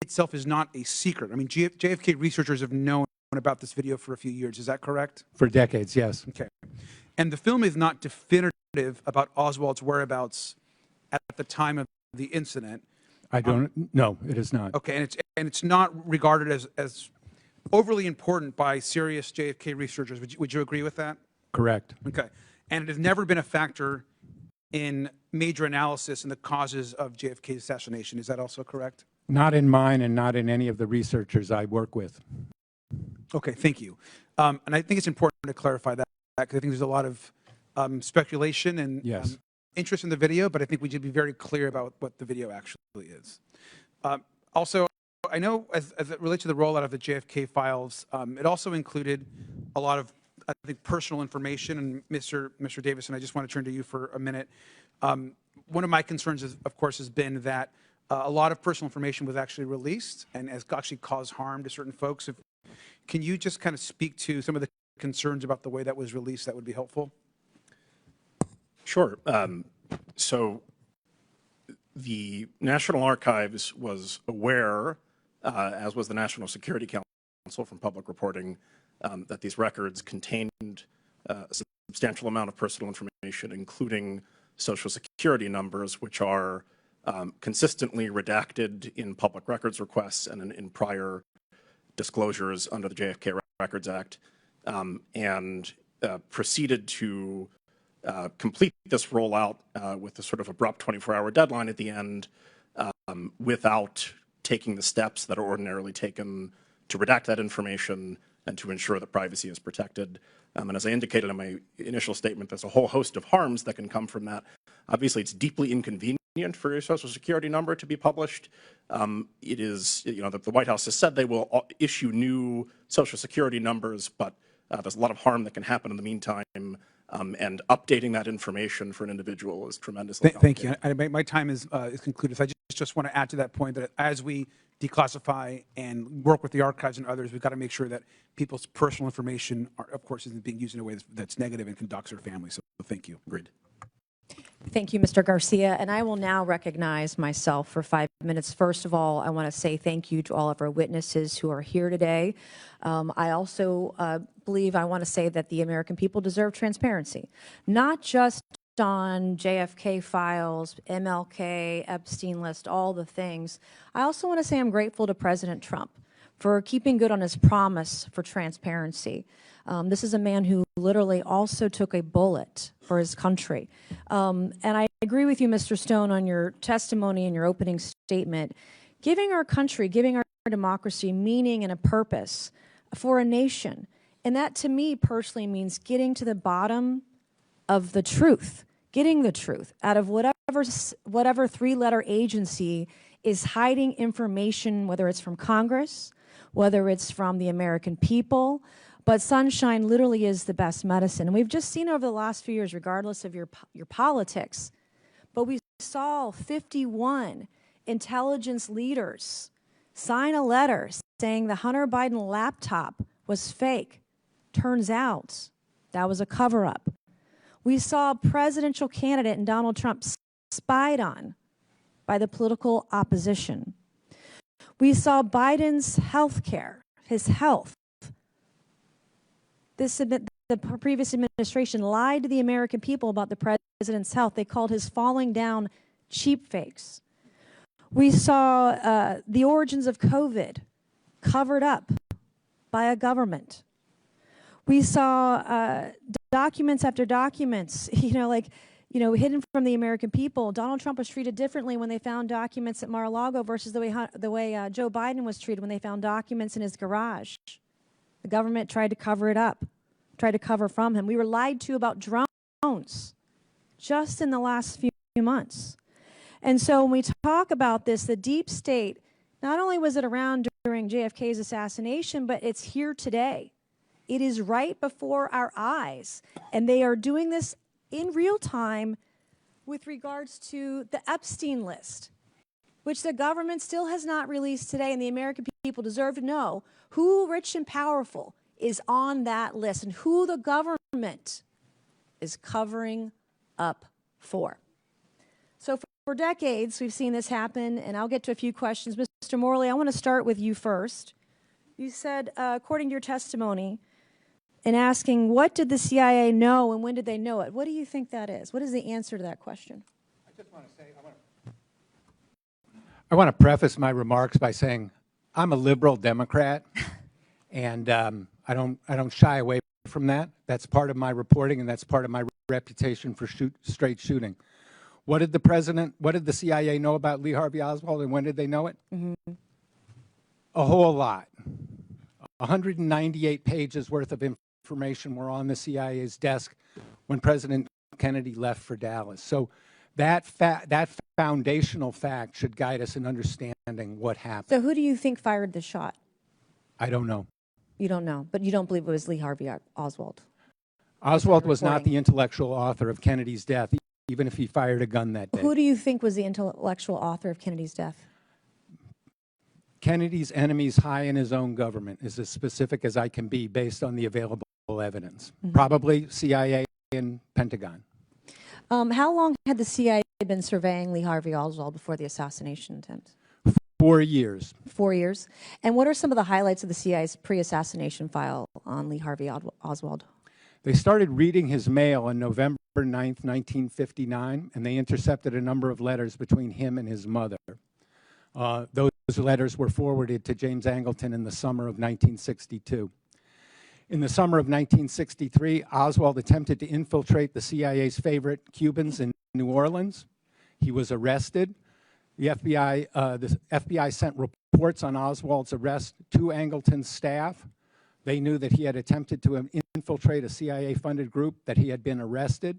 itself is not a secret. I mean, JFK researchers have known about this video for a few years. Is that correct? For decades, yes. Okay. And the film is not definitive about Oswald's whereabouts at the time of the incident. No, it is not. Okay, and it's not regarded as overly important by serious JFK researchers. Would you agree with that? Correct. Okay, and it has never been a factor in major analysis in the causes of JFK's assassination. Is that also correct? Not in mine and not in any of the researchers I work with. Okay, thank you. And I think it's important to clarify that because I think there's a lot of speculation and Yes. interest in the video, but I think we should be very clear about what the video actually is. Also, I know as it relates to the rollout of the JFK files, it also included a lot of, I think, personal information. And Mr. Davison, I just want to turn to you for a minute. One of my concerns, of course, has been that a lot of personal information was actually released and has actually caused harm to certain folks. Can you just kind of speak to some of the concerns about the way that was released? That would be helpful. Sure. So the National Archives was aware, as was the National Security Council from public reporting, that these records contained a substantial amount of personal information, including Social Security numbers, which are consistently redacted in public records requests and in prior disclosures under the JFK Records Act, and proceeded to complete this rollout with a sort of abrupt 24-hour deadline at the end without taking the steps that are ordinarily taken to redact that information and to ensure that privacy is protected. And as I indicated in my initial statement, there's a whole host of harms that can come from that. Obviously, it's deeply inconvenient for your Social Security number to be published. It is, the White House has said they will issue new Social Security numbers, but there's a lot of harm that can happen in the meantime. And updating that information for an individual is tremendously Thank you. My time is concluded. So I just just want to add to that point that as we declassify and work with the archives and others, we've got to make sure that people's personal information, of course, isn't being used in a way that's negative and conducts their family. So thank you. Agreed. Thank you, Mr. Garcia. And I will now recognize myself for 5 minutes. First of all, I want to say thank you to all of our witnesses who are here today. I also believe I want to say that the American people deserve transparency, not just on JFK files, MLK, Epstein list, all the things. I also want to say I'm grateful to President Trump for keeping good on his promise for transparency. This is a man who literally also took a bullet for his country. And I agree with you, Mr. Stone, on your testimony and your opening statement. Giving our country, giving our democracy meaning and a purpose for a nation. And that, to me, personally means getting to the bottom of the truth, getting the truth out of whatever three-letter agency is hiding information, whether it's from Congress, whether it's from the American people. But sunshine literally is the best medicine. And we've just seen over the last few years, regardless of your politics, but we saw 51 intelligence leaders sign a letter saying the Hunter Biden laptop was fake. Turns out that was a cover-up. We saw a presidential candidate and Donald Trump spied on by the political opposition. We saw Biden's health care, his health. The previous administration lied to the American people about the president's health. They called his falling down cheap fakes. We saw the origins of COVID covered up by a government. We saw documents after documents, hidden from the American people. Donald Trump was treated differently when they found documents at Mar-a-Lago versus the way Joe Biden was treated when they found documents in his garage. The government tried to cover it up, tried to cover from him. We were lied to about drones just in the last few months. And so when we talk about this, the deep state, not only was it around during JFK's assassination, but it's here today. It is right before our eyes. And they are doing this in real time with regards to the Epstein list, which the government still has not released today, and the American people deserve to know who rich and powerful is on that list and who the government is covering up for. So for decades, we've seen this happen, and I'll get to a few questions. Mr. Morley, I want to start with you first. You said, according to your testimony, in asking what did the CIA know and when did they know it, what do you think that is? What is the answer to that question? I just want to say, I want to preface my remarks by saying I'm a liberal Democrat, and I don't shy away from that. That's part of my reporting, and that's part of my reputation for straight shooting. What did the CIA know about Lee Harvey Oswald, and when did they know it? Mm-hmm. A whole lot. 198 pages worth of information were on the CIA's desk when President Kennedy left for Dallas. So that foundational fact should guide us in understanding what happened. So who do you think fired the shot? I don't know. You don't know, but you don't believe it was Lee Harvey Oswald? Oswald was not the intellectual author of Kennedy's death, even if he fired a gun that day. Who do you think was the intellectual author of Kennedy's death? Kennedy's enemies high in his own government is as specific as I can be based on the available evidence. Mm-hmm. Probably CIA and Pentagon. How long had the CIA been surveying Lee Harvey Oswald before the assassination attempt? 4 years. 4 years. And what are some of the highlights of the CIA's pre-assassination file on Lee Harvey Oswald? They started reading his mail on November 9th, 1959, and they intercepted a number of letters between him and his mother. Those letters were forwarded to James Angleton in the summer of 1962. In the summer of 1963, Oswald attempted to infiltrate the CIA's favorite Cubans in New Orleans. He was arrested. The FBI sent reports on Oswald's arrest to Angleton's staff. They knew that he had attempted to infiltrate a CIA-funded group, that he had been arrested.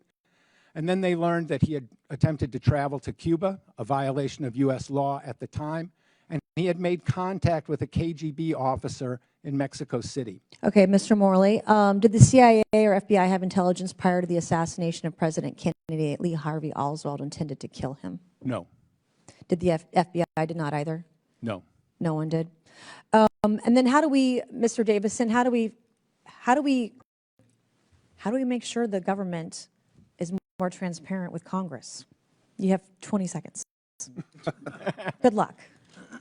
And then they learned that he had attempted to travel to Cuba, a violation of U.S. law at the time, and he had made contact with a KGB officer in Mexico City. Okay, Mr. Morley, did the CIA or FBI have intelligence prior to the assassination of President Kennedy that Lee Harvey Oswald intended to kill him? No. Did the FBI did not either? No. No one did. And then how do we, Mr. Davison, how do we make sure the government is more transparent with Congress? You have 20 seconds. Good luck.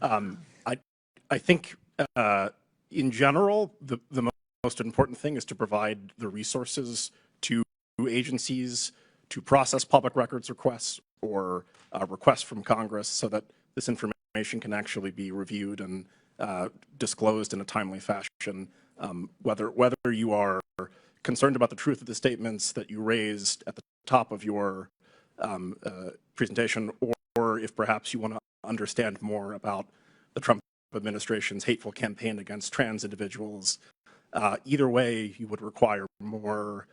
I think in general, the most important thing is to provide the resources to agencies to process public records requests or requests from Congress so that this information can actually be reviewed and disclosed in a timely fashion. Whether you are concerned about the truth of the statements that you raised at the top of your presentation, or if perhaps you want to understand more about the Trump administration's hateful campaign against trans individuals, either way, you would require more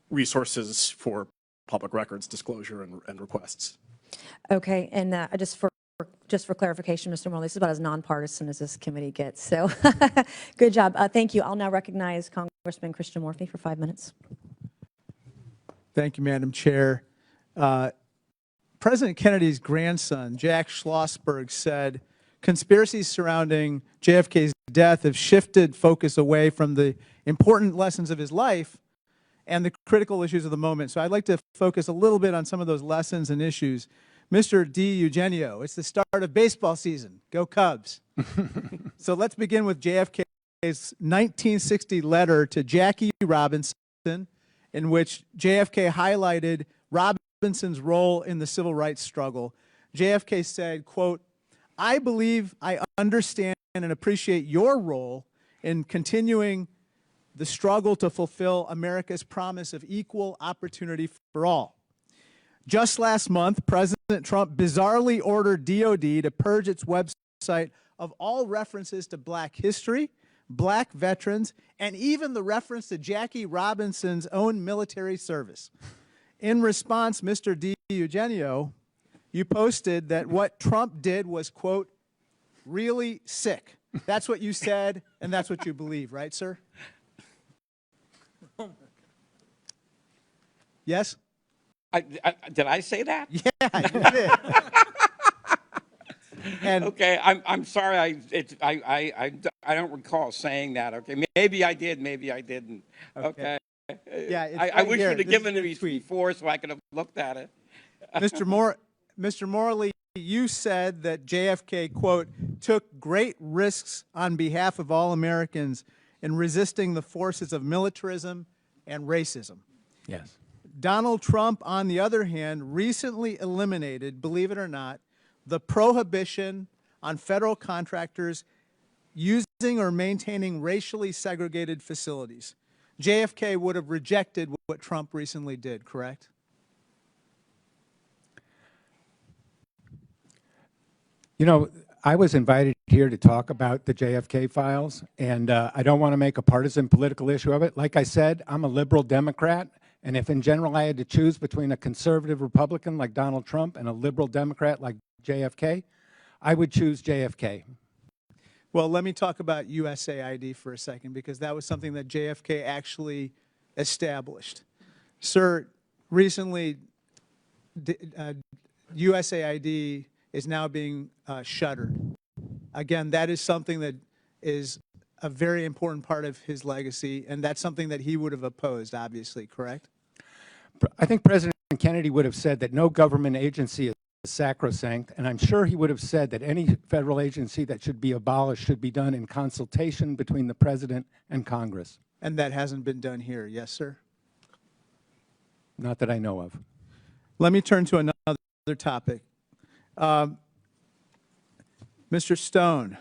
resources for public records disclosure and requests. Okay, and just for clarification, Mr. Morley, this is about as nonpartisan as this committee gets. So, good job. Thank you. I'll now recognize Congressman Christian Morphy for 5 minutes. Thank you, Madam Chair. President Kennedy's grandson, Jack Schlossberg, said conspiracies surrounding JFK's death have shifted focus away from the important lessons of his life and the critical issues of the moment. So I'd like to focus a little bit on some of those lessons and issues. Mr. DiEugenio, it's the start of baseball season. Go Cubs. So let's begin with JFK's 1960 letter to Jackie Robinson, in which JFK highlighted Robinson's role in the civil rights struggle. JFK said, quote, "I believe I understand and appreciate your role in continuing the struggle to fulfill America's promise of equal opportunity for all. Just last month, President Trump bizarrely ordered DOD to purge its website of all references to black history, black veterans, and even the reference to Jackie Robinson's own military service. In response, Mr. DiEugenio, you posted that what Trump did was, quote, really sick. That's what you said, and that's what you believe, right, sir? Yes? Did I say that? Yeah, you did. And Okay, I'm sorry. I don't recall saying that. Okay, maybe I did, maybe I didn't. Okay. yeah, it's I right wish here. you'd have This is given your it me tweet. before so I could have looked at it. Mr. Morley, you said that JFK, quote, took great risks on behalf of all Americans in resisting the forces of militarism and racism. Yes. Donald Trump, on the other hand, recently eliminated, believe it or not, the prohibition on federal contractors using or maintaining racially segregated facilities. JFK would have rejected what Trump recently did, correct? You know, I was invited here to talk about the JFK files, and I don't want to make a partisan political issue of it. Like I said, I'm a liberal Democrat, and if in general I had to choose between a conservative Republican like Donald Trump and a liberal Democrat like JFK, I would choose JFK. Well, let me talk about USAID for a second, because that was something that JFK actually established. Sir, recently, USAID is now being shuttered. Again, that is something that is a very important part of his legacy, and that's something that he would have opposed, obviously, correct? I think President Kennedy would have said that no government agency is sacrosanct, and I'm sure he would have said that any federal agency that should be abolished should be done in consultation between the President and Congress. And that hasn't been done here, yes, sir? Not that I know of. Let me turn to another topic. Mr. Stone,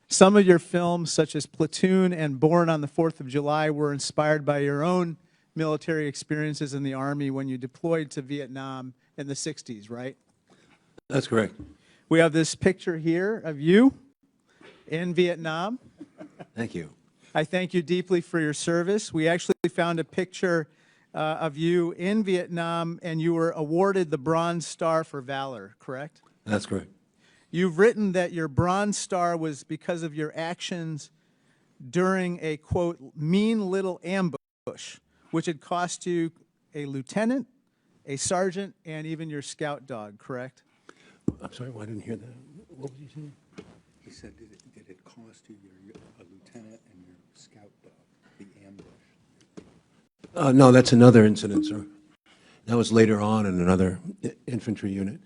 some of your films, such as Platoon and Born on the 4th of July, were inspired by your own military experiences in the Army when you deployed to Vietnam in the 60s, right? That's correct. We have this picture here of you in Vietnam. Thank you. I thank you deeply for your service. We actually found a picture of you in Vietnam, and you were awarded the Bronze Star for Valor, correct? That's correct. You've written that your Bronze Star was because of your actions during a, quote, mean little ambush, which had cost you a lieutenant, a sergeant, and even your scout dog, correct? I'm sorry, I didn't hear that. What was he saying? He said, did it cost you a lieutenant and your scout dog, the ambush? No, that's another incident, sir. That was later on in another infantry unit.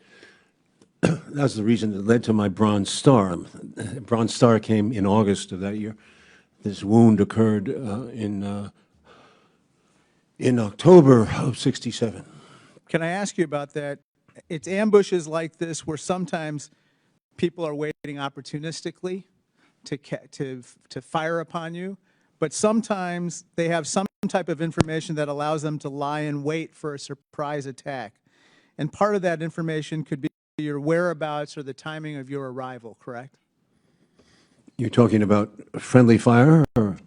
That was the reason that led to my Bronze Star. Bronze Star came in August of that year. This wound occurred in October of '67. Can I ask you about that? It's ambushes like this where sometimes people are waiting opportunistically to fire upon you, but sometimes they have some type of information that allows them to lie in wait for a surprise attack. And part of that information could be your whereabouts or the timing of your arrival, correct? You're talking about friendly fire or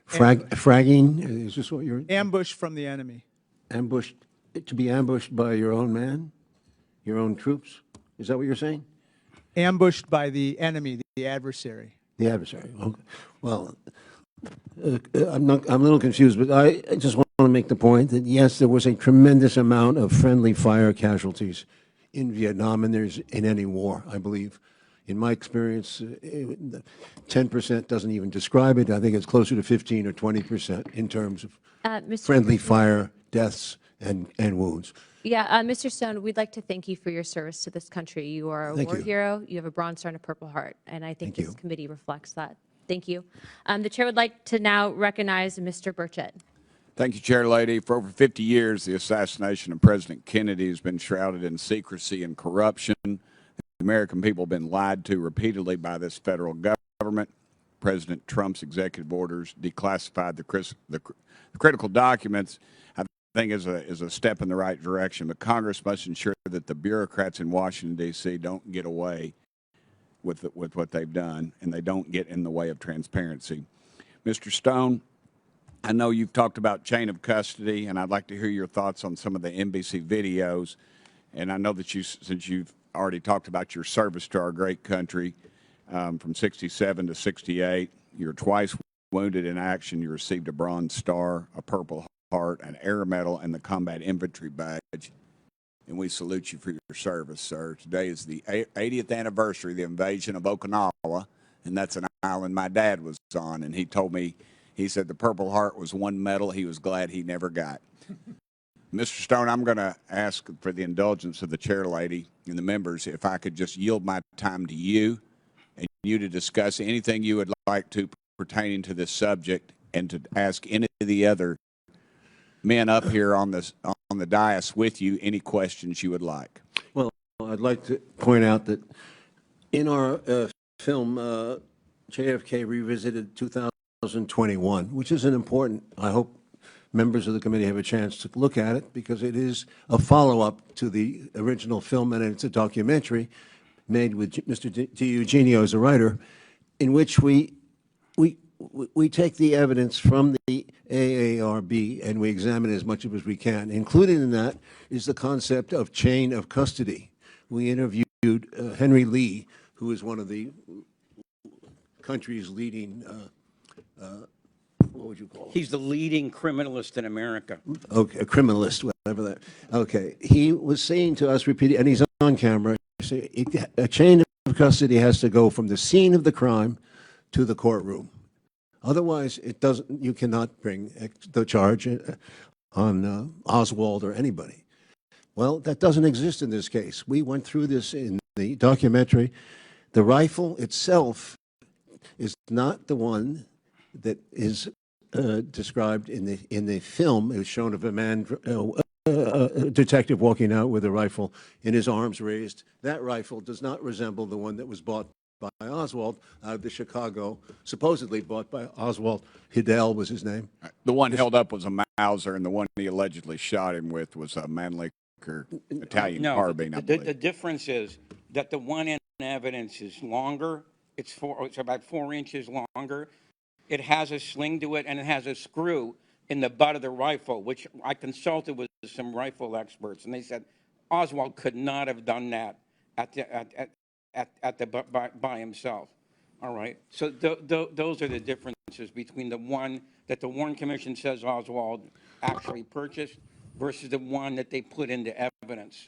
fragging? Is this what you're... Ambush from the enemy. Ambushed, to be ambushed by your own man? Your own troops? Is that what you're saying? Ambushed by the enemy, the adversary. The adversary. Okay. Well, I'm a little confused, but I just want to make the point that yes, there was a tremendous amount of friendly fire casualties in Vietnam, and there's in any war, I believe. In my experience, 10% doesn't even describe it. I think it's closer to 15 or 20% in terms of friendly fire deaths and wounds. Yeah, Mr. Stone, we'd like to thank you for your service to this country. You are a war hero. You have a Bronze Star and a Purple Heart, and I think this committee reflects that. Thank you. The chair would like to now recognize Mr. Burchett. Thank you, Chair Lady. For over 50 years, the assassination of President Kennedy has been shrouded in secrecy and corruption. The American people have been lied to repeatedly by this federal government. President Trump's executive orders declassified the critical documents. I think is a step in the right direction, but Congress must ensure that the bureaucrats in Washington, D.C. don't get away with what they've done, and they don't get in the way of transparency. Mr. Stone, I know you've talked about chain of custody, and I'd like to hear your thoughts on some of the NBC videos. And I know that since you've already talked about your service to our great country from '67 to '68, you were twice wounded in action. You received a Bronze Star, a Purple Heart, an Air Medal, and the Combat Infantry Badge. And we salute you for your service, sir. Today is the 80th anniversary of the invasion of Okinawa, and that's an island my dad was on. And he told me, he said the Purple Heart was one medal he was glad he never got. Mr. Stone, I'm going to ask for the indulgence of the chair lady and the members if I could just yield my time to you and you to discuss anything you would like to pertaining to this subject and to ask any of the other men up here on the dais with you any questions you would like. Well, I'd like to point out that in our film, JFK Revisited 2021, which is an important, I hope members of the committee have a chance to look at it because it is a follow-up to the original film, and it's a documentary made with Mr. DiEugenio as a writer, in which we take the evidence from the AARB and we examine as much of it as we can. Included in that is the concept of chain of custody. We interviewed Henry Lee, who is one of the country's leading, what would you call him? He's the leading criminalist in America. Okay, a criminalist, whatever that. Okay, he was saying to us repeatedly, and he's on camera, a chain of custody has to go from the scene of the crime to the courtroom. Otherwise, it doesn't. You cannot bring the charge on Oswald or anybody. Well, that doesn't exist in this case. We went through this in the documentary. The rifle itself is not the one that is described in the film. It was shown of a man, a detective walking out with a rifle in his arms raised. That rifle does not resemble the one that was bought by Oswald out of the Chicago, supposedly bought by Oswald. Hidell was his name. The one held up was a Mauser, and the one he allegedly shot him with was a Mannlicher Italian carbine. The difference is that the one in evidence is longer. It's about 4 inches longer. It has a sling to it, and it has a screw in the butt of the rifle, which I consulted with some rifle experts, and they said Oswald could not have done that by himself. All right. So those are the differences between the one that the Warren Commission says Oswald actually purchased versus the one that they put into evidence.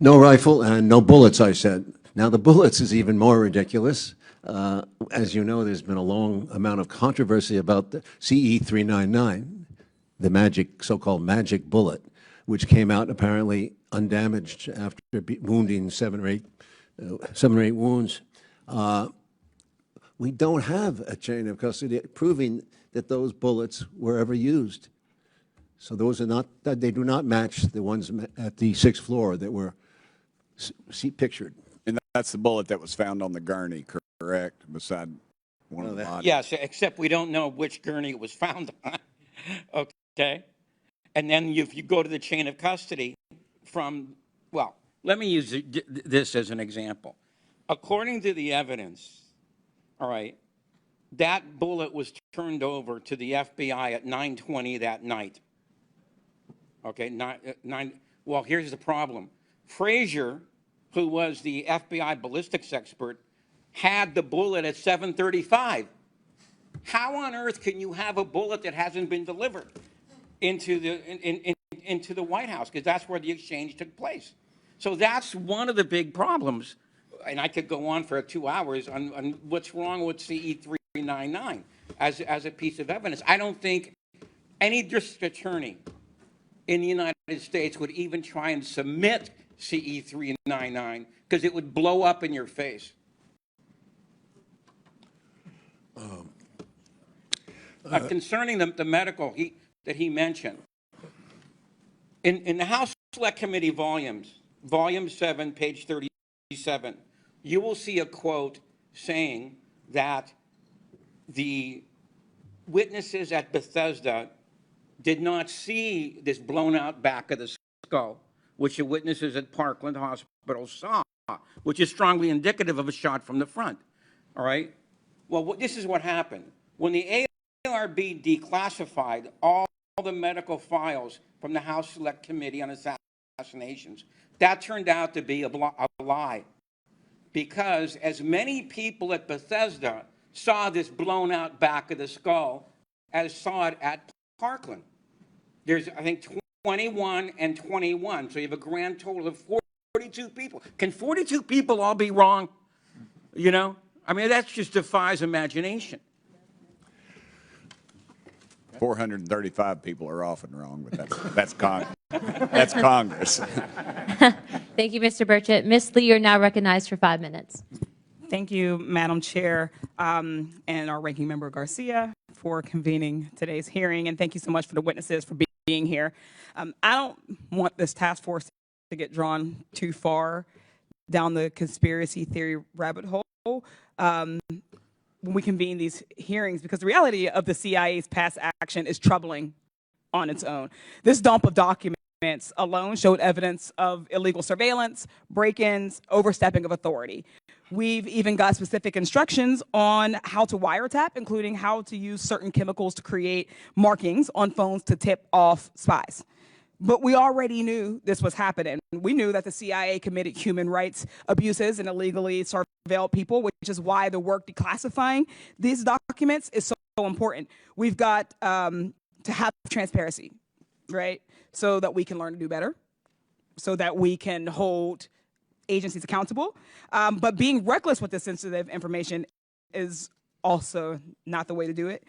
No rifle and no bullets, I said. Now, the bullets is even more ridiculous. As you know, there's been a long amount of controversy about the CE-399, the magic, so-called magic bullet, which came out apparently undamaged after wounding seven or eight wounds. We don't have a chain of custody proving that those bullets were ever used. So those are not, they do not match the ones at the 6th floor that were pictured. And that's the bullet that was found on the gurney, correct? Beside one of the bodies. Yes, except we don't know which gurney it was found on. Okay? And then if you go to the chain of custody from, well, let me use this as an example. According to the evidence, all right, that bullet was turned over to the FBI at 9:20 that night. Okay, well, here's the problem. Frazier, who was the FBI ballistics expert, had the bullet at 7:35. How on earth can you have a bullet that hasn't been delivered into the White House? Because that's where the exchange took place. So that's one of the big problems. And I could go on for 2 hours on what's wrong with CE-399 as a piece of evidence. I don't think any district attorney in the United States would even try and submit CE-399 because it would blow up in your face. Concerning the medical that he mentioned, in the House Select Committee volume 7, page 37, you will see a quote saying that the witnesses at Bethesda did not see this blown out back of the skull, which the witnesses at Parkland Hospital saw, which is strongly indicative of a shot from the front. All right? Well, this is what happened. When the ARB declassified all the medical files from the House Select Committee on Assassinations, that turned out to be a lie. Because as many people at Bethesda saw this blown out back of the skull as saw it at Parkland. There's, I think, 21 and 21. So you have a grand total of 42 people. Can 42 people all be wrong? You know? I mean, that just defies imagination. 435 people are often wrong, but that's Congress. That's Congress. Thank you, Mr. Burchett. Ms. Lee, you're now recognized for 5 minutes. Thank you, Madam Chair, and our Ranking Member Garcia for convening today's hearing, and thank you so much for the witnesses for being here. I don't want this task force to get drawn too far down the conspiracy theory rabbit hole when we convene these hearings, because the reality of the CIA's past action is troubling on its own. This dump of documents alone showed evidence of illegal surveillance, break-ins, overstepping of authority. We've even got specific instructions on how to wiretap, including how to use certain chemicals to create markings on phones to tip off spies. But we already knew this was happening. We knew that the CIA committed human rights abuses and illegally surveilled people, which is why the work declassifying these documents is so important. We've got to have transparency, right? So that we can learn to do better, so that we can hold agencies accountable. But being reckless with this sensitive information is also not the way to do it.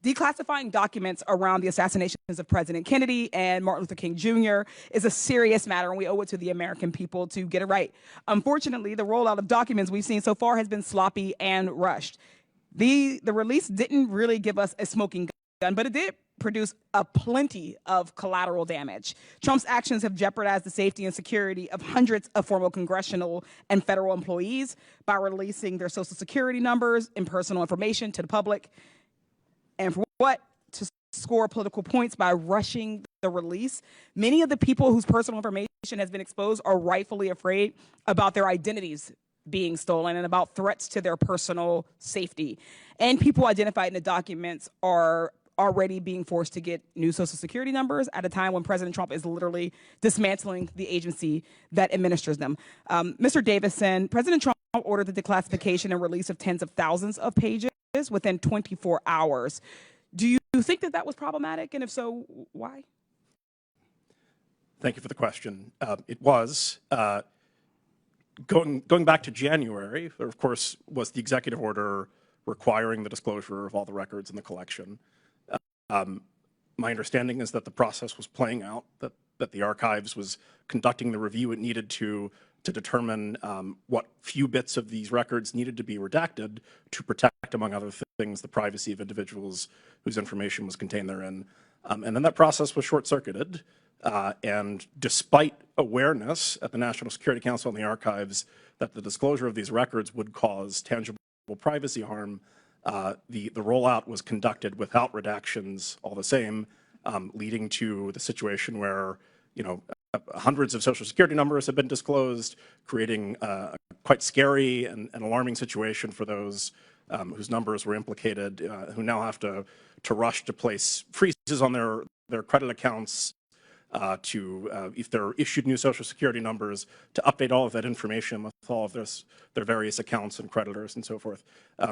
Declassifying documents around the assassinations of President Kennedy and Martin Luther King Jr. is a serious matter, and we owe it to the American people to get it right. Unfortunately, the rollout of documents we've seen so far has been sloppy and rushed. The release didn't really give us a smoking gun, but it did produce a plenty of collateral damage. Trump's actions have jeopardized the safety and security of hundreds of former congressional and federal employees by releasing their social security numbers and personal information to the public. And for what? To score political points by rushing the release. Many of the people whose personal information has been exposed are rightfully afraid about their identities being stolen and about threats to their personal safety. And people identified in the documents are already being forced to get new social security numbers at a time when President Trump is literally dismantling the agency that administers them. Mr. Davison, President Trump ordered the declassification and release of tens of thousands of pages within 24 hours. Do you think that that was problematic? And if so, why? Thank you for the question. It was. Going back to January, there, of course, was the executive order requiring the disclosure of all the records in the collection. My understanding is that the process was playing out, that the archives was conducting the review it needed to determine what few bits of these records needed to be redacted to protect, among other things, the privacy of individuals whose information was contained therein. And then that process was short-circuited. And despite awareness at the National Security Council and the archives that the disclosure of these records would cause tangible privacy harm, the rollout was conducted without redactions all the same, leading to the situation where, hundreds of Social Security numbers have been disclosed, creating a quite scary and alarming situation for those whose numbers were implicated, who now have to rush to place freezes on their credit accounts, if they're issued new Social Security numbers, to update all of that information with all of their various accounts and creditors and so forth.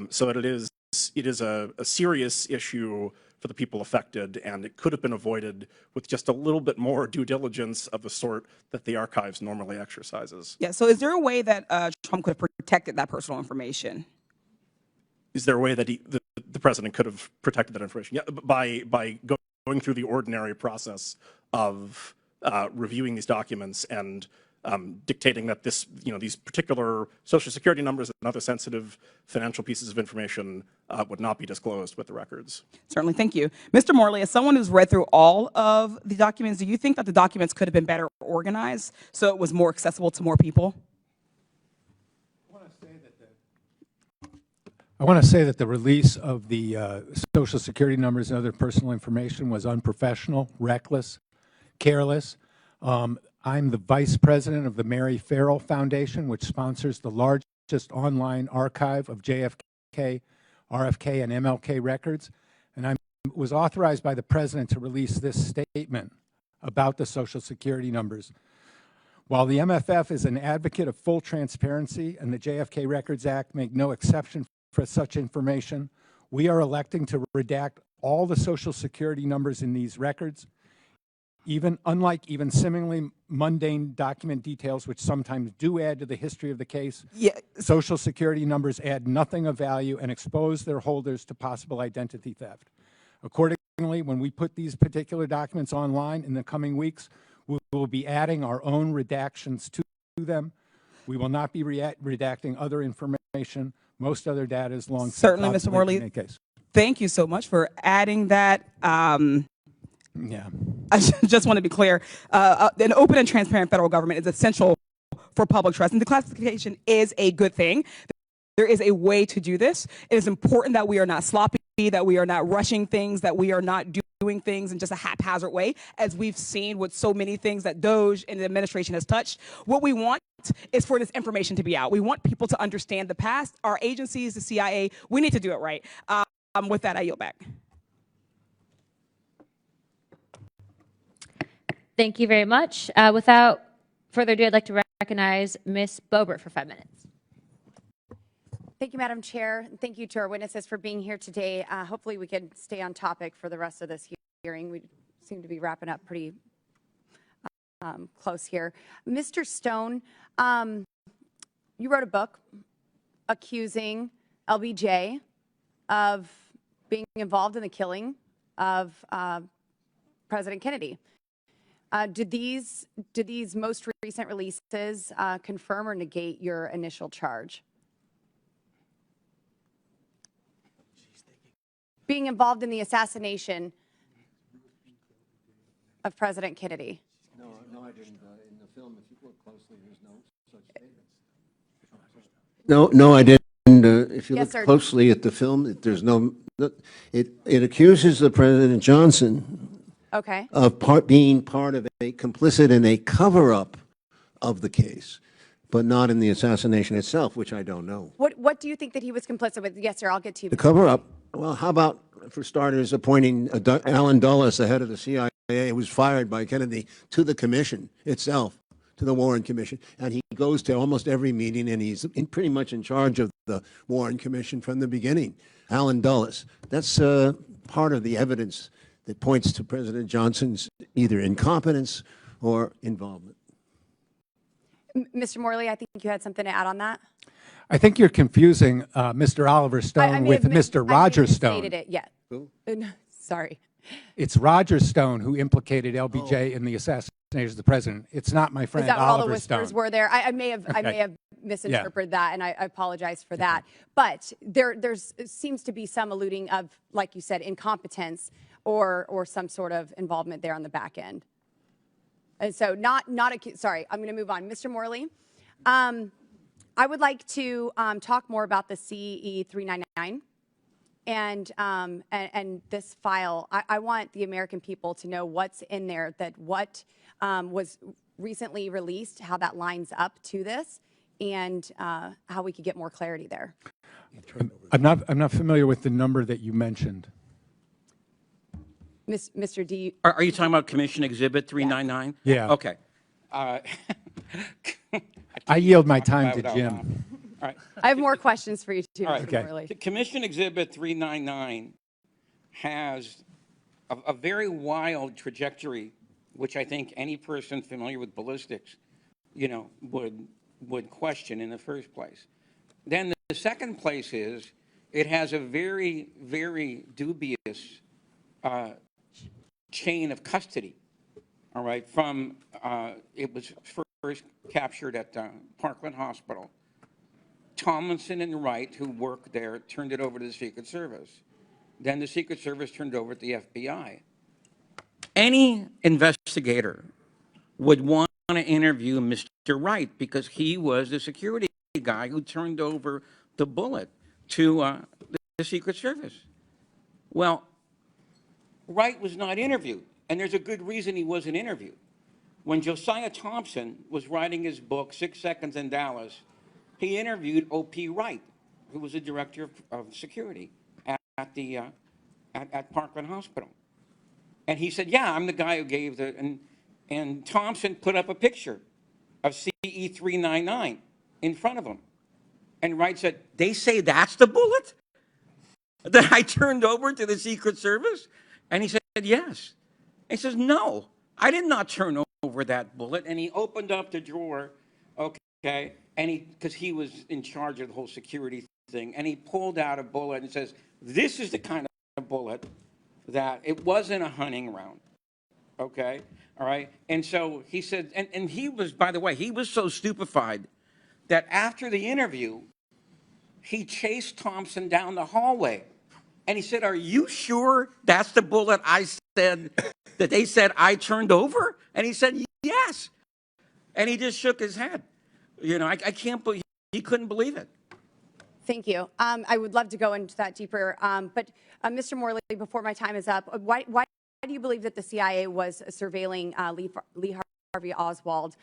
So that it is a serious issue for the people affected, and it could have been avoided with just a little bit more due diligence of the sort that the archives normally exercises. Yeah, so is there a way that Trump could have protected that personal information? Is there a way that the president could have protected that information? Yeah, by going through the ordinary process of reviewing these documents and dictating that these particular Social Security numbers and other sensitive financial pieces of information would not be disclosed with the records. Certainly, thank you. Mr. Morley, as someone who's read through all of the documents, do you think that the documents could have been better organized so it was more accessible to more people? I want to say that the release of the Social Security numbers and other personal information was unprofessional, reckless, careless. I'm the vice president of the Mary Farrell Foundation, which sponsors the largest online archive of JFK, RFK, and MLK records. And I was authorized by the president to release this statement about the Social Security numbers. While the MFF is an advocate of full transparency and the JFK Records Act make no exception for such information, we are electing to redact all the Social Security numbers in these records, unlike seemingly mundane document details, which sometimes do add to the history of the case. Yeah. Social Security numbers add nothing of value and expose their holders to possible identity theft. Accordingly, when we put these particular documents online in the coming weeks, we will be adding our own redactions to them. We will not be redacting other information. Most other data is long. Certainly, Mr. Morley. Thank you so much for adding that. Yeah. I just want to be clear. An open and transparent federal government is essential for public trust, and declassification is a good thing. There is a way to do this. It is important that we are not sloppy, that we are not rushing things, that we are not doing things in just a haphazard way, as we've seen with so many things that DOJ and the administration has touched. What we want is for this information to be out. We want people to understand the past. Our agencies, the CIA, we need to do it right. With that, I yield back. Thank you very much. Without further ado, I'd like to recognize Ms. Boebert for 5 minutes. Thank you, Madam Chair. Thank you to our witnesses for being here today. Hopefully we can stay on topic for the rest of this hearing. We seem to be wrapping up pretty close here. Mr. Stone, you wrote a book accusing LBJ of being involved in the killing of President Kennedy. Did these most recent releases confirm or negate your initial charge? Being involved in the assassination of President Kennedy. No, I didn't. In the film, if you look closely, there's no such statements. No, I didn't. If you look closely at the film, there's no. It accuses the President Johnson of being part of complicit in a cover-up of the case, but not in the assassination itself, which I don't know. What do you think that he was complicit with? Yes, sir. I'll get to you. The cover-up. Well, how about, for starters, appointing Alan Dulles, the head of the CIA, who was fired by Kennedy, to the commission itself, to the Warren Commission, and he goes to almost every meeting, and he's pretty much in charge of the Warren Commission from the beginning. Alan Dulles. That's part of the evidence that points to President Johnson's either incompetence or involvement. Mr. Morley, I think you had something to add on that. I think you're confusing Mr. Oliver Stone with Mr. Roger Stone. It yet. Who? Sorry. It's Roger Stone who implicated LBJ in the assassination of the president. It's not my friend Is that what all the Oliver Stone. whispers were there? I may have misinterpreted that, and I apologize for that. But there seems to be some alluding of, like you said, incompetence or some sort of involvement there on the back end. And so sorry, I'm going to move on. Mr. Morley, I would like to talk more about the CE 399 and this file. I want the American people to know what's in there, that what was recently released, how that lines up to this, and how we could get more clarity there. I'm not familiar with the number that you mentioned. Mr. D. Are you talking about Commission Exhibit 399? Yeah. Okay. I yield my time to Jim. All right. I have more questions for you too, All right. Mr. Morley. The Commission Exhibit 399 has a very wild trajectory, which I think any person familiar with ballistics, would question in the first place. Then the second place is it has a very, very dubious chain of custody. All right, from it was first captured at Parkland Hospital. Tomlinson and Wright, who worked there, turned it over to the Secret Service. Then the Secret Service turned over to the FBI. Any investigator would want to interview Mr. Wright because he was the security guy who turned over the bullet to the Secret Service. Well, Wright was not interviewed, and there's a good reason he wasn't interviewed. When Josiah Thompson was writing his book, 6 Seconds in Dallas, he interviewed O.P. Wright, who was the director of security at Parkland Hospital. And he said, yeah, I'm the guy who gave and Thompson put up a picture of CE 399 in front of him. And Wright said, they say that's the bullet that I turned over to the Secret Service? And he said, yes. And he says, no, I did not turn over that bullet. And he opened up the drawer, okay, and because he was in charge of the whole security thing, and he pulled out a bullet and says, this is the kind of bullet that it wasn't a hunting round, okay, all right? And so he said, and he was, by the way, he was so stupefied that after the interview, he chased Thompson down the hallway. And he said, are you sure that's the bullet I said, that they said I turned over? And he said, yes. And he just shook his head. I can't believe, he couldn't believe it. Thank you. I would love to go into that deeper. But Mr. Morley, before my time is up, why do you believe that the CIA was surveilling Lee Harvey Oswald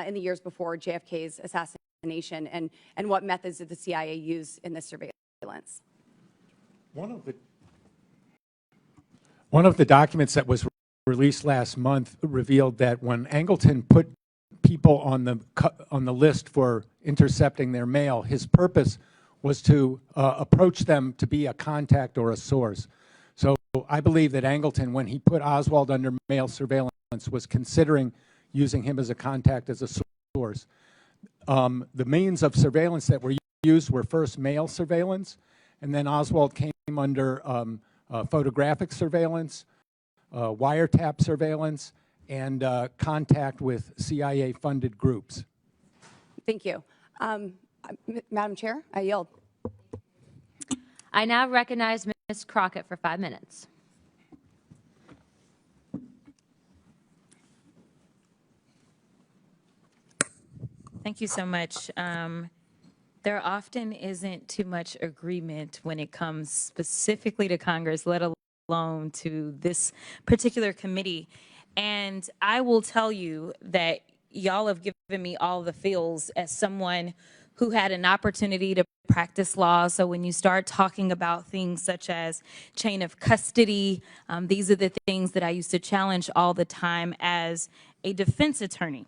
in the years before JFK's assassination? And what methods did the CIA use in this surveillance? One of the documents that was released last month revealed that when Angleton put people on the list for intercepting their mail, his purpose was to approach them to be a contact or a source. So I believe that Angleton, when he put Oswald under mail surveillance, was considering using him as a contact, as a source. The means of surveillance that were used were first mail surveillance, and then Oswald came under photographic surveillance, wiretap surveillance, and contact with CIA-funded groups. Thank you. Madam Chair, I yield. I now recognize Ms. Crockett for 5 minutes. Thank you so much. There often isn't too much agreement when it comes specifically to Congress, let alone to this particular committee. And I will tell you that y'all have given me all the feels as someone who had an opportunity to practice law. So when you start talking about things such as chain of custody, these are the things that I used to challenge all the time as a defense attorney.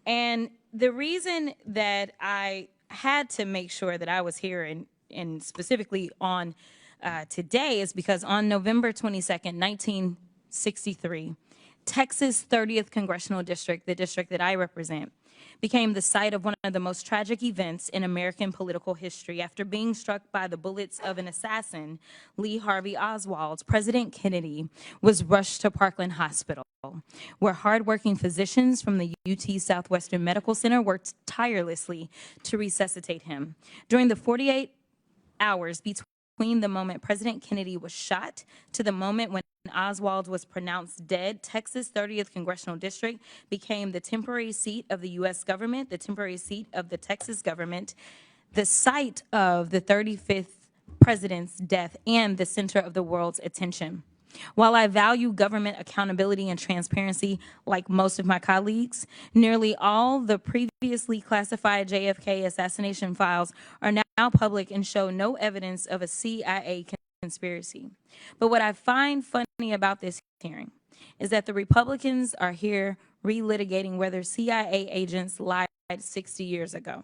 And the reason that I had to make sure that I was here and specifically on today is because on November 22nd, 1963, Texas 30th Congressional District, the district that I represent, became the site of one of the most tragic events in American political history. After being struck by the bullets of an assassin, Lee Harvey Oswald, President Kennedy was rushed to Parkland Hospital, where hardworking physicians from the UT Southwestern Medical Center worked tirelessly to resuscitate him. During the 48 hours between the moment President Kennedy was shot to the moment when Oswald was pronounced dead, Texas 30th Congressional District became the temporary seat of the U.S. government, the temporary seat of the Texas government, the site of the 35th president's death, and the center of the world's attention. While I value government accountability and transparency like most of my colleagues, nearly all the previously classified JFK assassination files are now public and show no evidence of a CIA conspiracy. But what I find funny about this hearing is that the Republicans are here relitigating whether CIA agents lied 60 years ago,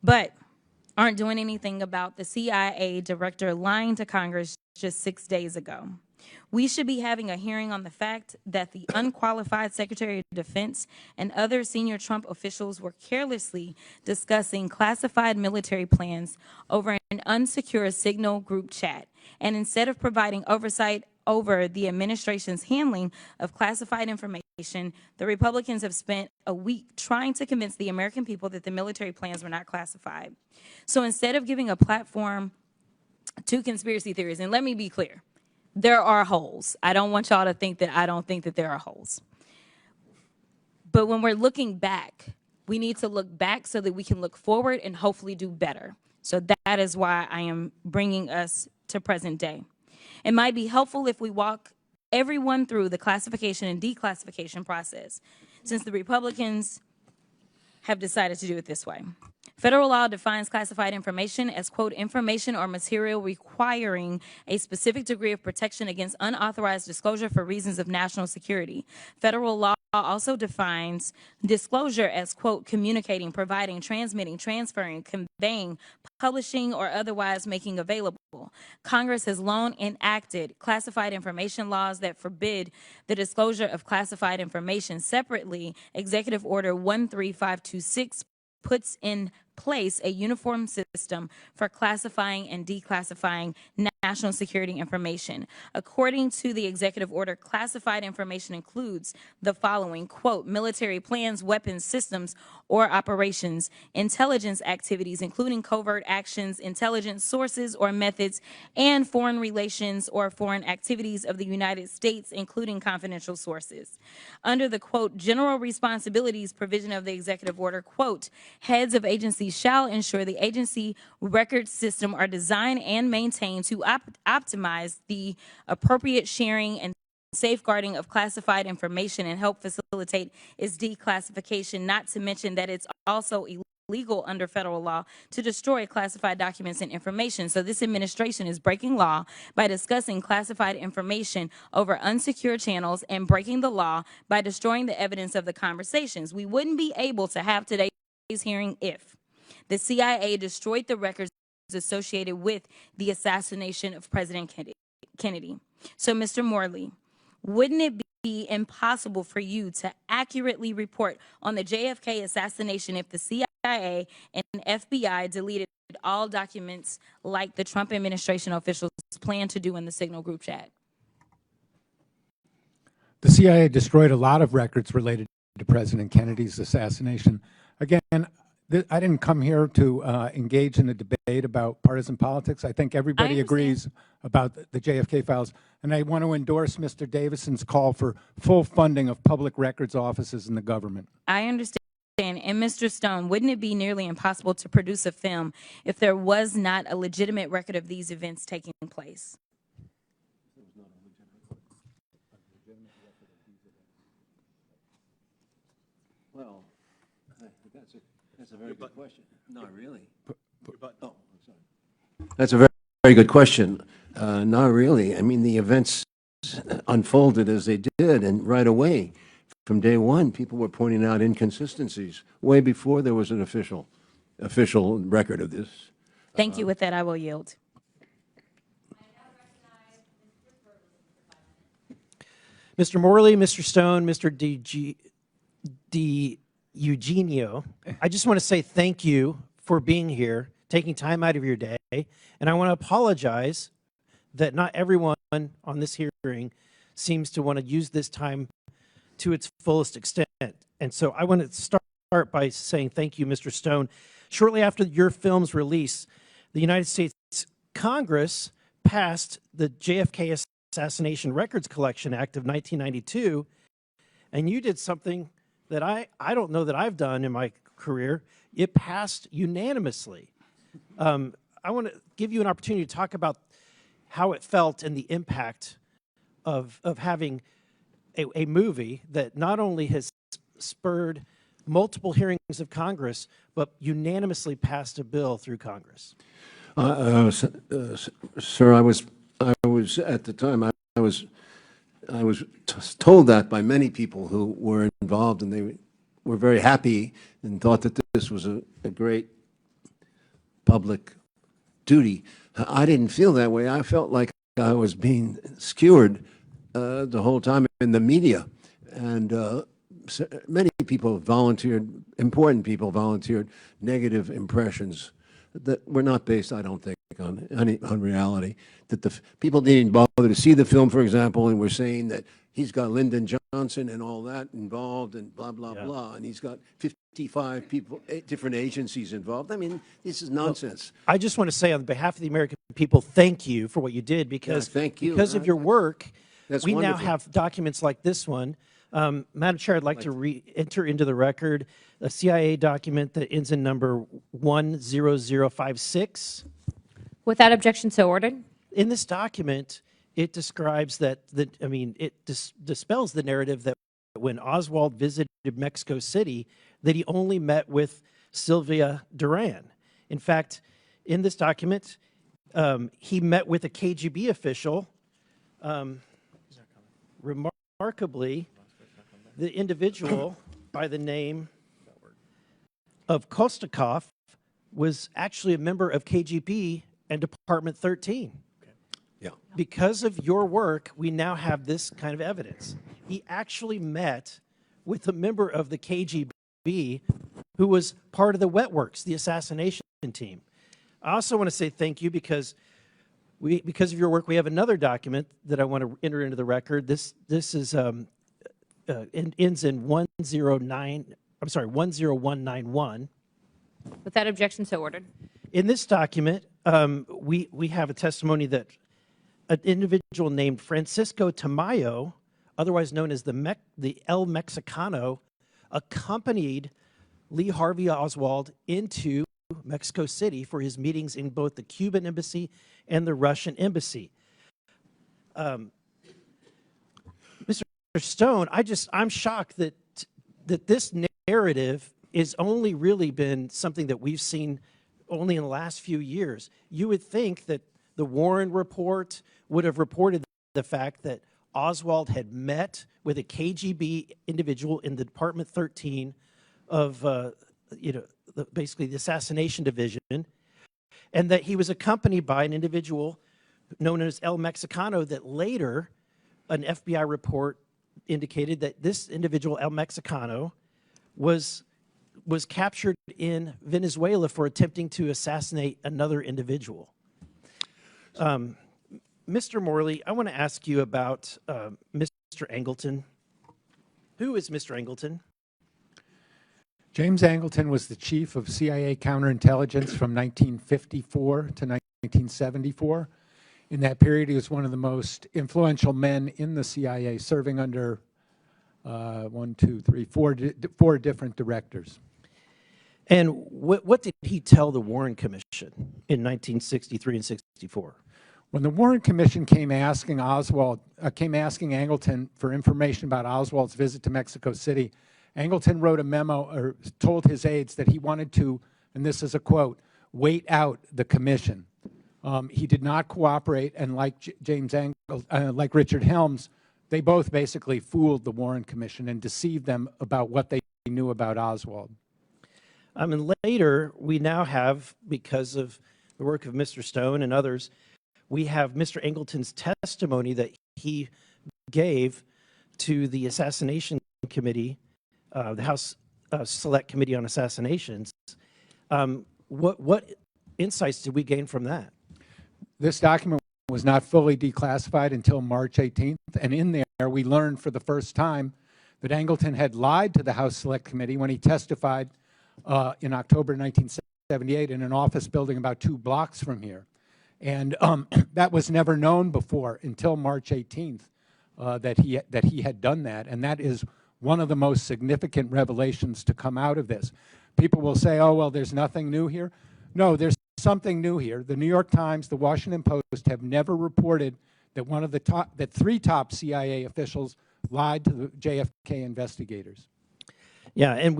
but aren't doing anything about the CIA director lying to Congress just 6 days ago. We should be having a hearing on the fact that the unqualified Secretary of Defense and other senior Trump officials were carelessly discussing classified military plans over an unsecure Signal group chat. And instead of providing oversight over the administration's handling of classified information, the Republicans have spent a week trying to convince the American people that the military plans were not classified. So instead of giving a platform to conspiracy theories, and let me be clear, there are holes. I don't want y'all to think that I don't think that there are holes. But when we're looking back, we need to look back so that we can look forward and hopefully do better. So that is why I am bringing us to present day. It might be helpful if we walk everyone through the classification and declassification process, since the Republicans have decided to do it this way. Federal law defines classified information as, quote, information or material requiring a specific degree of protection against unauthorized disclosure for reasons of national security. Federal law also defines disclosure as, quote, communicating, providing, transmitting, transferring, conveying, publishing, or otherwise making available. Congress has long enacted classified information laws that forbid the disclosure of classified information. Separately, Executive Order 13526 puts in place a uniform system for classifying and declassifying national security information. According to the executive order, classified information includes the following, quote, military plans, weapons, systems, or operations, intelligence activities, including covert actions, intelligence sources or methods, and foreign relations or foreign activities of the United States, including confidential sources. Under the, quote, general responsibilities provision of the executive order, quote, heads of agencies shall ensure the agency record system are designed and maintained to optimize the appropriate sharing and safeguarding of classified information and help facilitate its declassification, not to mention that it's also illegal under federal law to destroy classified documents and information. So this administration is breaking law by discussing classified information over unsecure channels and breaking the law by destroying the evidence of the conversations. We wouldn't be able to have today's hearing if the CIA destroyed the records associated with the assassination of President Kennedy. So, Mr. Morley, wouldn't it be impossible for you to accurately report on the JFK assassination if the CIA and FBI deleted all documents like the Trump administration officials plan to do in the Signal group chat? The CIA destroyed a lot of records related to President Kennedy's assassination. Again, I didn't come here to engage in a debate about partisan politics. I think everybody agrees about the JFK files. And I want to endorse Mr. Davison's call for full funding of public records offices in the government. I understand. And Mr. Stone, wouldn't it be nearly impossible to produce a film if there was not a legitimate record of these events taking place? Well, that's a very good question. Not really. Oh, I'm sorry. That's a very, very good question. Not really. I mean, the events unfolded as they did, and right away, from day one, people were pointing out inconsistencies way before there was an official record of this. Thank you. With that, I will yield. Mr. Morley, Mr. Stone, Mr. DiEugenio, I just want to say thank you for being here, taking time out of your day, and I want to apologize that not everyone on this hearing seems to want to use this time to its fullest extent. And so I want to start by saying thank you, Mr. Stone. Shortly after your film's release, the United States Congress passed the JFK Assassination Records Collection Act of 1992, and you did something that I don't know that I've done in my career. It passed unanimously. I want to give you an opportunity to talk about how it felt and the impact of having a movie that not only has spurred multiple hearings of Congress, but unanimously passed a bill through Congress. Sir, I was at the time, I was told that by many people who were involved, and they were very happy and thought that this was a great public duty. I didn't feel that way. I felt like I was being skewered the whole time in the media, and many people volunteered, important people volunteered negative impressions that were not based, I don't think, on reality. That the people didn't bother to see the film, for example, and were saying that he's got Lyndon Johnson and all that involved and blah, blah, blah, and he's got 55 people, different agencies involved. I mean, this is nonsense. Well, I just want to say on behalf of the American people, thank you for what you did, because because of your work, we now have documents like this one. Madam Chair, I'd like to enter into the record a CIA document that ends in number 10056. Without objection, so ordered. In this document, it describes that, it dispels the narrative that when Oswald visited Mexico City, that he only met with Sylvia Duran. In fact, in this document, he met with a KGB official. Remarkably, the individual by the name of Kostakov was actually a member of KGB and Department 13. Yeah. Because of your work, we now have this kind of evidence. He actually met with a member of the KGB who was part of the Wet Works, the assassination team. I also want to say thank you because of your work, we have another document that I want to enter into the record. This is ends in 10191. Without objection, so ordered. In this document, we have a testimony that an individual named Francisco Tamayo, otherwise known as the El Mexicano, accompanied Lee Harvey Oswald into Mexico City for his meetings in both the Cuban embassy and the Russian embassy. Mr. Stone, I'm shocked that this narrative is only really been something that we've seen only in the last few years. You would think that the Warren report would have reported the fact that Oswald had met with a KGB individual in the Department 13 of, basically the assassination division, and that he was accompanied by an individual known as El Mexicano, that later an FBI report indicated that this individual, El Mexicano, was captured in Venezuela for attempting to assassinate another individual. Mr. Morley, I want to ask you about Mr. Angleton. Who is Mr. Angleton? James Angleton was the chief of CIA counterintelligence from 1954 to 1974. In that period, he was one of the most influential men in the CIA, serving under four different directors. And what did he tell the Warren Commission in 1963 and 64? When the Warren Commission came asking Angleton for information about Oswald's visit to Mexico City, Angleton wrote a memo, or told his aides that he wanted to, and this is a quote, wait out the commission. He did not cooperate, and like like Richard Helms, they both basically fooled the Warren Commission and deceived them about what they knew about Oswald. And later, we now have, because of the work of Mr. Stone and others, we have Mr. Angleton's testimony that he gave to the Assassination Committee, the House Select Committee on Assassinations. What insights did we gain from that? This document was not fully declassified until March 18th, and in there we learned for the first time that Angleton had lied to the House Select Committee when he testified in October 1978 in an office building about 2 blocks from here. And that was never known before until March 18th that he had done that, and that is one of the most significant revelations to come out of this. People will say, oh, well, there's nothing new here. No, there's something new here. The New York Times, the Washington Post have never reported that 3 top CIA officials lied to the JFK investigators. Yeah, and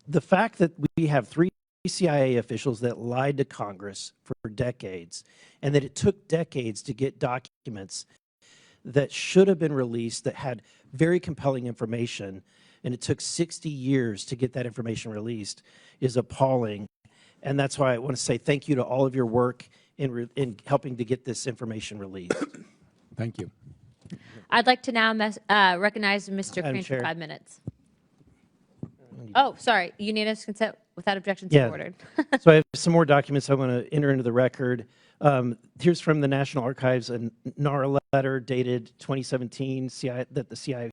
the fact that we have 3 CIA officials that lied to Congress for decades, and that it took decades to get documents that should have been released that had very compelling information, and it took 60 years to get that information released, is appalling. And that's why I want to say thank you to all of your work in helping to get this information released. Thank you. I'd like to now recognize Mr. Crane for 5 minutes. Oh, sorry. Unanimous consent without objection so ordered. So I have some more documents I want to enter into the record. Here's from the National Archives, a NARA letter dated 2017 that the CIA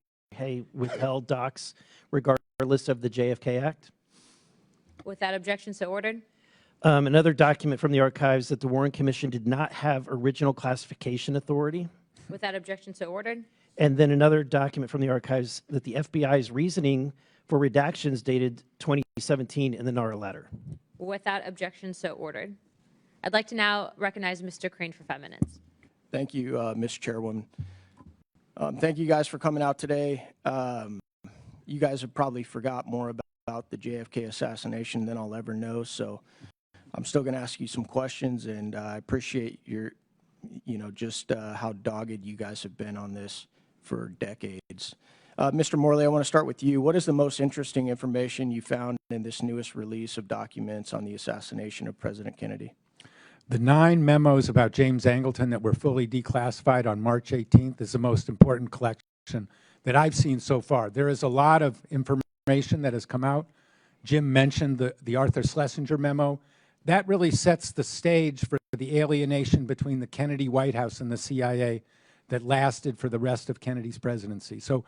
withheld docs regardless of the JFK Act. Without objection so ordered. Another document from the archives that the Warren Commission did not have original classification authority. Without objection so ordered. And then another document from the archives that the FBI's reasoning for redactions dated 2017 in the NARA letter. Without objection so ordered. I'd like to now recognize Mr. Crane for 5 minutes. Thank you, Ms. Chairwoman. Thank you guys for coming out today. You guys have probably forgot more about the JFK assassination than I'll ever know, so I'm still going to ask you some questions, and I appreciate your, just how dogged you guys have been on this for decades. Mr. Morley, I want to start with you. What is the most interesting information you found in this newest release of documents on the assassination of President Kennedy? The 9 memos about James Angleton that were fully declassified on March 18th is the most important collection that I've seen so far. There is a lot of information that has come out. Jim mentioned the Arthur Schlesinger memo. That really sets the stage for the alienation between the Kennedy White House and the CIA that lasted for the rest of Kennedy's presidency. So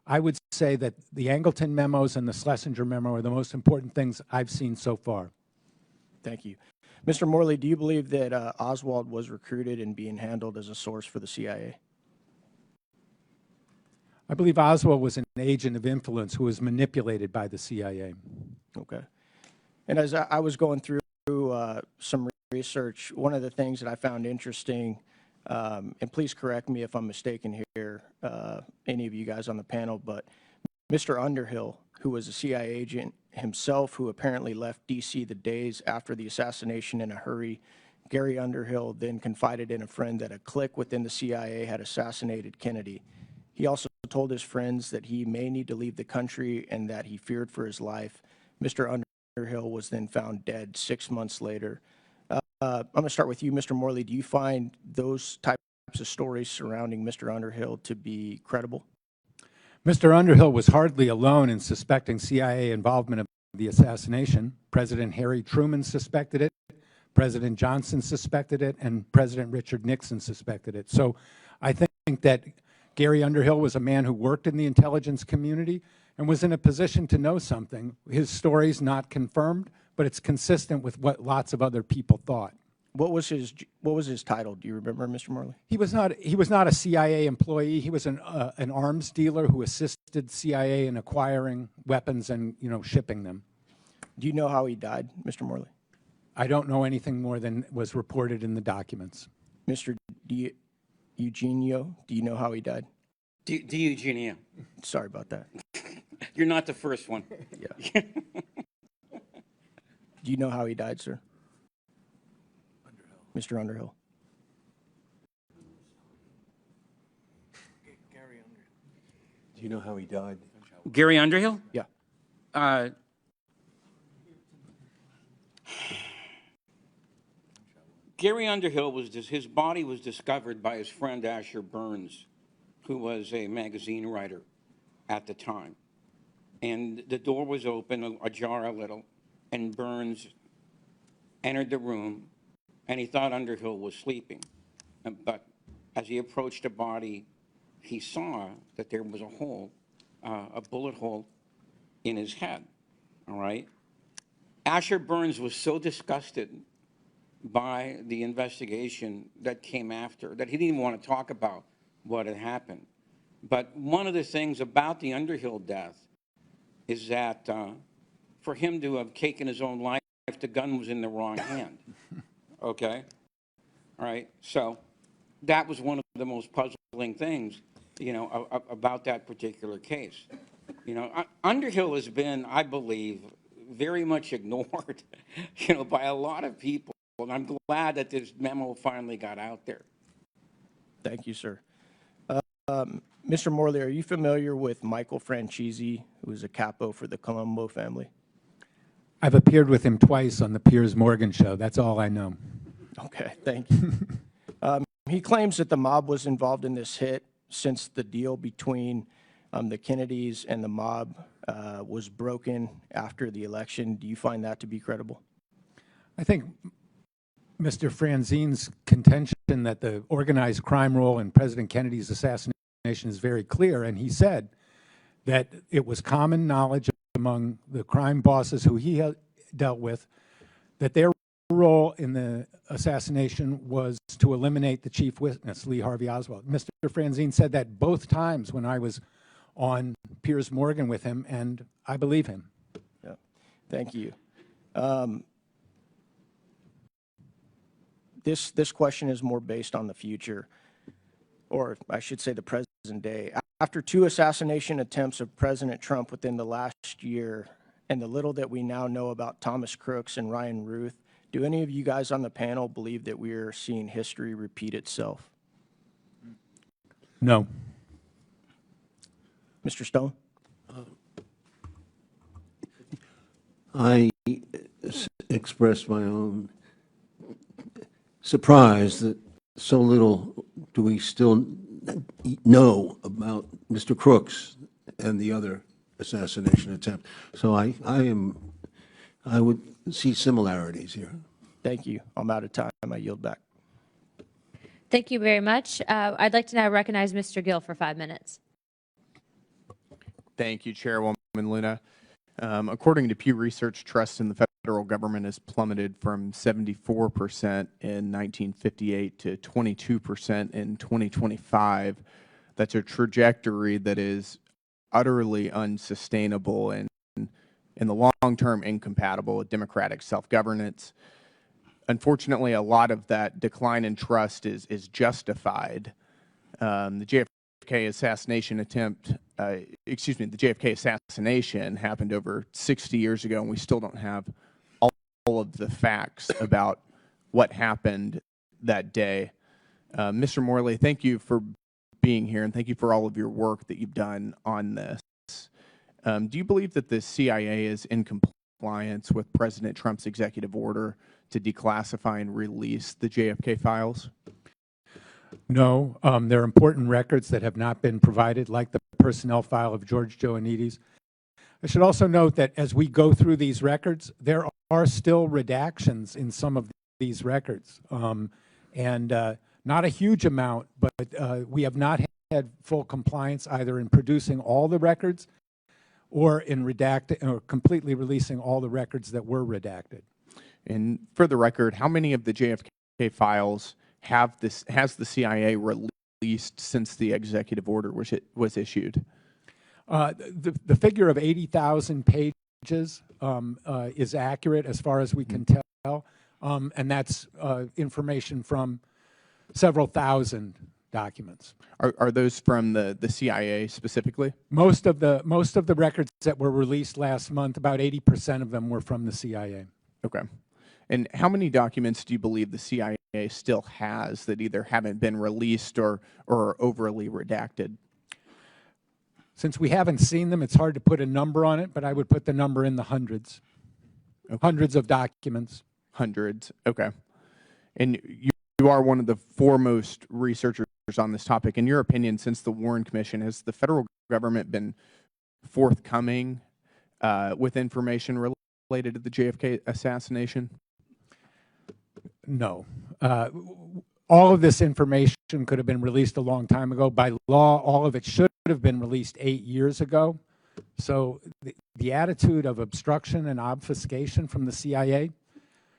I would say that the Angleton memos and the Schlesinger memo are the most important things I've seen so far. Thank you. Mr. Morley, do you believe that Oswald was recruited and being handled as a source for the CIA? I believe Oswald was an agent of influence who was manipulated by the CIA. Okay. And as I was going through some research, one of the things that I found interesting, and please correct me if I'm mistaken here, any of you guys on the panel, but Mr. Underhill, who was a CIA agent himself, who apparently left D.C. the days after the assassination in a hurry, Gary Underhill then confided in a friend that a clique within the CIA had assassinated Kennedy. He also told his friends that he may need to leave the country and that he feared for his life. Mr. Underhill was then found dead 6 months later. I'm going to start with you, Mr. Morley. Do you find those types of stories surrounding Mr. Underhill to be credible? Mr. Underhill was hardly alone in suspecting CIA involvement of the assassination. President Harry Truman suspected it, President Johnson suspected it, and President Richard Nixon suspected it. So I think that Gary Underhill was a man who worked in the intelligence community and was in a position to know something. His story's not confirmed, but it's consistent with what lots of other people thought. What was his title? Do you remember, Mr. Morley? He was not a CIA employee. He was an arms dealer who assisted CIA in acquiring weapons and shipping them. Do you know how he died, Mr. Morley? I don't know anything more than was reported in the documents. Mr. DiEugenio, do you know how he died? DiEugenio. Sorry about that. You're not the first one. Yeah. Do you know how he died, sir? Mr. Underhill. Do you know how he died? Gary Underhill? Yeah. Gary Underhill his body was discovered by his friend Asher Burns who was a magazine writer at the time. And the door was open, ajar a little, and Burns entered the room, and he thought Underhill was sleeping. But as he approached the body, he saw that there was a hole, a bullet hole in his head, all right? Asher Burns was so disgusted by the investigation that came after that he didn't even want to talk about what had happened. But one of the things about the Underhill death is that for him to have taken his own life, the gun was in the wrong hand, okay? All right, so that was one of the most puzzling things, about that particular case. Underhill has been, I believe, very much ignored, by a lot of people. And I'm glad that this memo finally got out there. Thank you, sir. Mr. Morley, are you familiar with Michael Franchese, who is a capo for the Colombo family? I've appeared with him twice on the Piers Morgan show. That's all I know. Okay, thank you. He claims that the mob was involved in this hit since the deal between the Kennedys and the mob was broken after the election. Do you find that to be credible? I think Mr. Franzene's contention that the organized crime role in President Kennedy's assassination is very clear, and he said that it was common knowledge among the crime bosses who he dealt with that their role in the assassination was to eliminate the chief witness, Lee Harvey Oswald. Mr. Franzene said that both times when I was on Piers Morgan with him, and I believe him. Yeah. Thank you. This question is more based on the future, or I should say the present day. After 2 assassination attempts of President Trump within the last year, and the little that we now know about Thomas Crooks and Ryan Ruth, do any of you guys on the panel believe that we are seeing history repeat itself? No. Mr. Stone? I expressed my own surprise that so little do we still know about Mr. Crooks and the other assassination attempt. So I would see similarities here. Thank you. I'm out of time. I yield back. Thank you very much. I'd like to now recognize Mr. Gill for 5 minutes. Thank you, Chairwoman Luna. According to Pew Research, trust in the federal government has plummeted from 74% in 1958 to 22% in 2025. That's a trajectory that is utterly unsustainable and in the long term incompatible with democratic self-governance. Unfortunately, a lot of that decline in trust is justified. The JFK assassination the JFK assassination happened over 60 years ago, and we still don't have all of the facts about what happened that day. Mr. Morley, thank you for being here, and thank you for all of your work that you've done on this. Do you believe that the CIA is in compliance with President Trump's executive order to declassify and release the JFK files? No. There are important records that have not been provided, like the personnel file of George Joannides. I should also note that as we go through these records, there are still redactions in some of these records. Not a huge amount, but we have not had full compliance either in producing all the records or in redacting or completely releasing all the records that were redacted. And for the record, how many of the JFK files has the CIA released since the executive order was issued? The figure of 80,000 pages is accurate as far as we can tell, and that's information from several thousand documents. Are those from the CIA specifically? Most of the records that were released last month, about 80% of them were from the CIA. Okay. And how many documents do you believe the CIA still has that either haven't been released or are overly redacted? Since we haven't seen them, it's hard to put a number on it, but I would put the number in the hundreds. Okay. Hundreds of documents. Hundreds, okay. And you are one of the foremost researchers on this topic. In your opinion, since the Warren Commission, has the federal government been forthcoming with information related to the JFK assassination? No. All of this information could have been released a long time ago. By law, all of it should have been released 8 years ago. So the attitude of obstruction and obfuscation from the CIA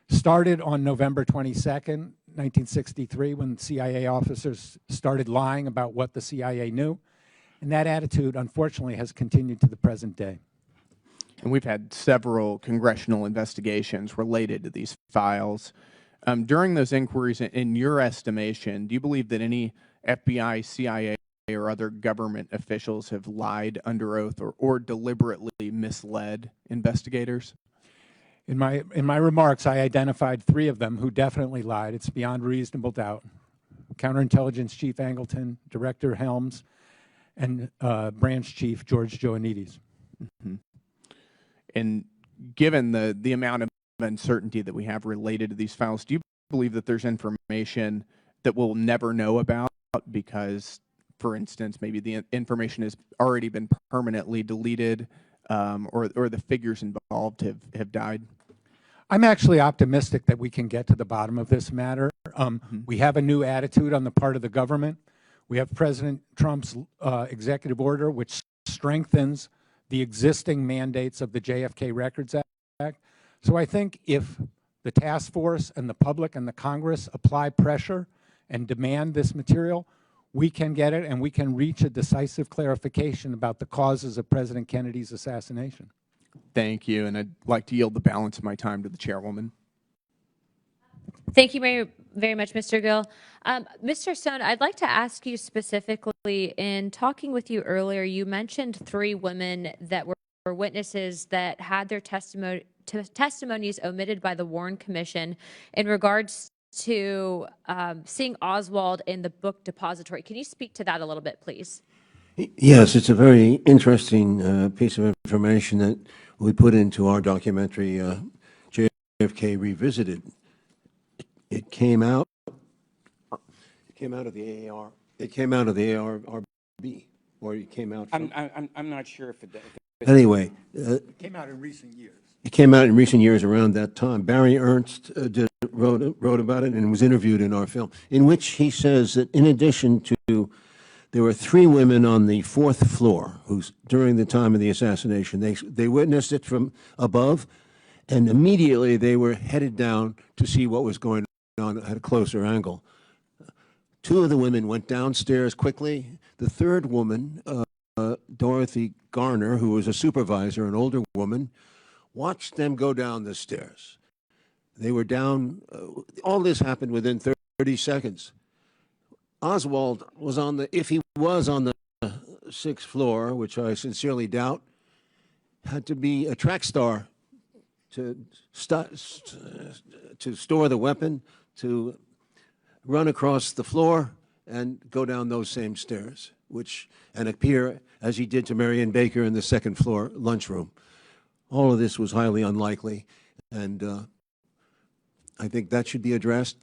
started on November 22nd, 1963, when CIA officers started lying about what the CIA knew. And that attitude, unfortunately, has continued to the present day. And we've had several congressional investigations related to these files. During those inquiries, in your estimation, do you believe that any FBI, CIA, or other government officials have lied under oath or deliberately misled investigators? In my remarks, I identified 3 of them who definitely lied. It's beyond reasonable doubt. Counterintelligence Chief Angleton, Director Helms, and Branch Chief George Ioannidis. Mm-hmm. And given the amount of uncertainty that we have related to these files, do you believe that there's information that we'll never know about because, for instance, maybe the information has already been permanently deleted, or the figures involved have died? I'm actually optimistic that we can get to the bottom of this matter. We have a new attitude on the part of the government. We have President Trump's executive order, which strengthens the existing mandates of the JFK Records Act. So I think if the task force and the public and the Congress apply pressure and demand this material, we can get it and we can reach a decisive clarification about the causes of President Kennedy's assassination. Thank you, and I'd like to yield the balance of my time to the chairwoman. Thank you very, very much, Mr. Gill. Mr. Stone, I'd like to ask you specifically, in talking with you earlier, you mentioned 3 women that were witnesses that had their testimonies omitted by the Warren Commission in regards to seeing Oswald in the book depository. Can you speak to that a little bit, please? Yes, it's a very interesting piece of information that we put into our documentary, JFK Revisited. It came out of the AR. It came out of the ARB, or it came out from... I'm not sure if it did. Anyway. It came out in recent years. It came out in recent years around that time. Barry Ernst wrote about it and was interviewed in our film, in which he says that in addition to, there were 3 women on the 4th floor who, during the time of the assassination, they witnessed it from above, and immediately they were headed down to see what was going on at a closer angle. 2 of the women went downstairs quickly. The 3rd woman, Dorothy Garner, who was a supervisor, an older woman, watched them go down the stairs. They were down, all this happened within 30 seconds. Oswald was on the, if he was on the 6th floor, which I sincerely doubt, had to be a track star to store the weapon, to run across the floor and go down those same stairs, and appear as he did to Marion Baker in the 2nd floor lunchroom. All of this was highly unlikely, and I think that should be addressed.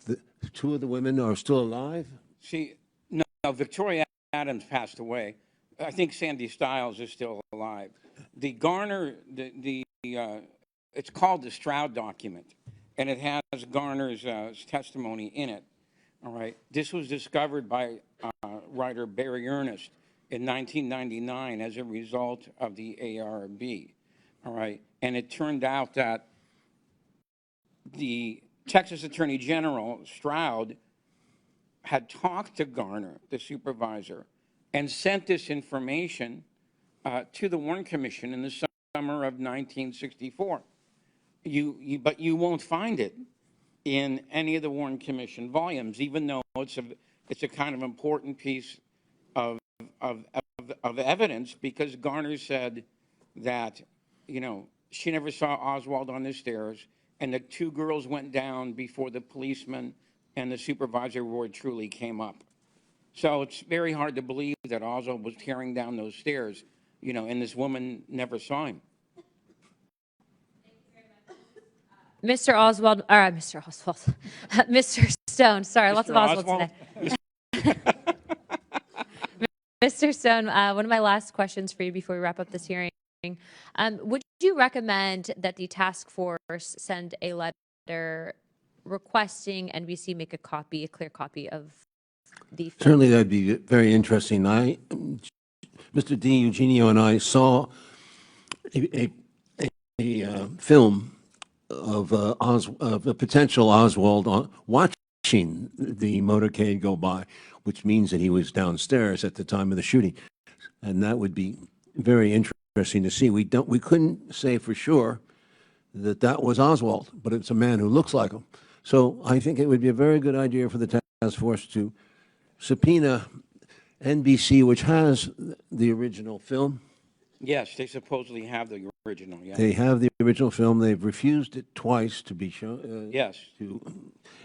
2 of the women are still alive. See, no, Victoria Adams passed away. I think Sandy Stiles is still alive. The Garner, it's called the Stroud document, and it has Garner's testimony in it. All right. This was discovered by writer Barry Ernst in 1999 as a result of the ARB. All right. And it turned out that the Texas Attorney General, Stroud, had talked to Garner, the supervisor, and sent this information to the Warren Commission in the summer of 1964. But you won't find it in any of the Warren Commission volumes, even though it's a kind of important piece of evidence, because Garner said that, she never saw Oswald on the stairs, and the 2 girls went down before the policeman and the supervisor Roy Truly came up. So it's very hard to believe that Oswald was tearing down those stairs, and this woman never saw him. Mr. Oswald, Mr. Stone, sorry, lots of Oswalds today. Mr. Stone, one of my last questions for you before we wrap up this hearing. Would you recommend that the task force send a letter requesting NBC make a clear copy of the film? Certainly, that'd be very interesting. Mr. DiEugenio and I saw a film of a potential Oswald watching the motorcade go by, which means that he was downstairs at the time of the shooting, and that would be very interesting to see. We couldn't say for sure that was Oswald, but it's a man who looks like him. So I think it would be a very good idea for the task force to subpoena NBC, which has the original film. Yes, they supposedly have the original, yeah. They have the original film. They've refused it twice to be shown. Yes.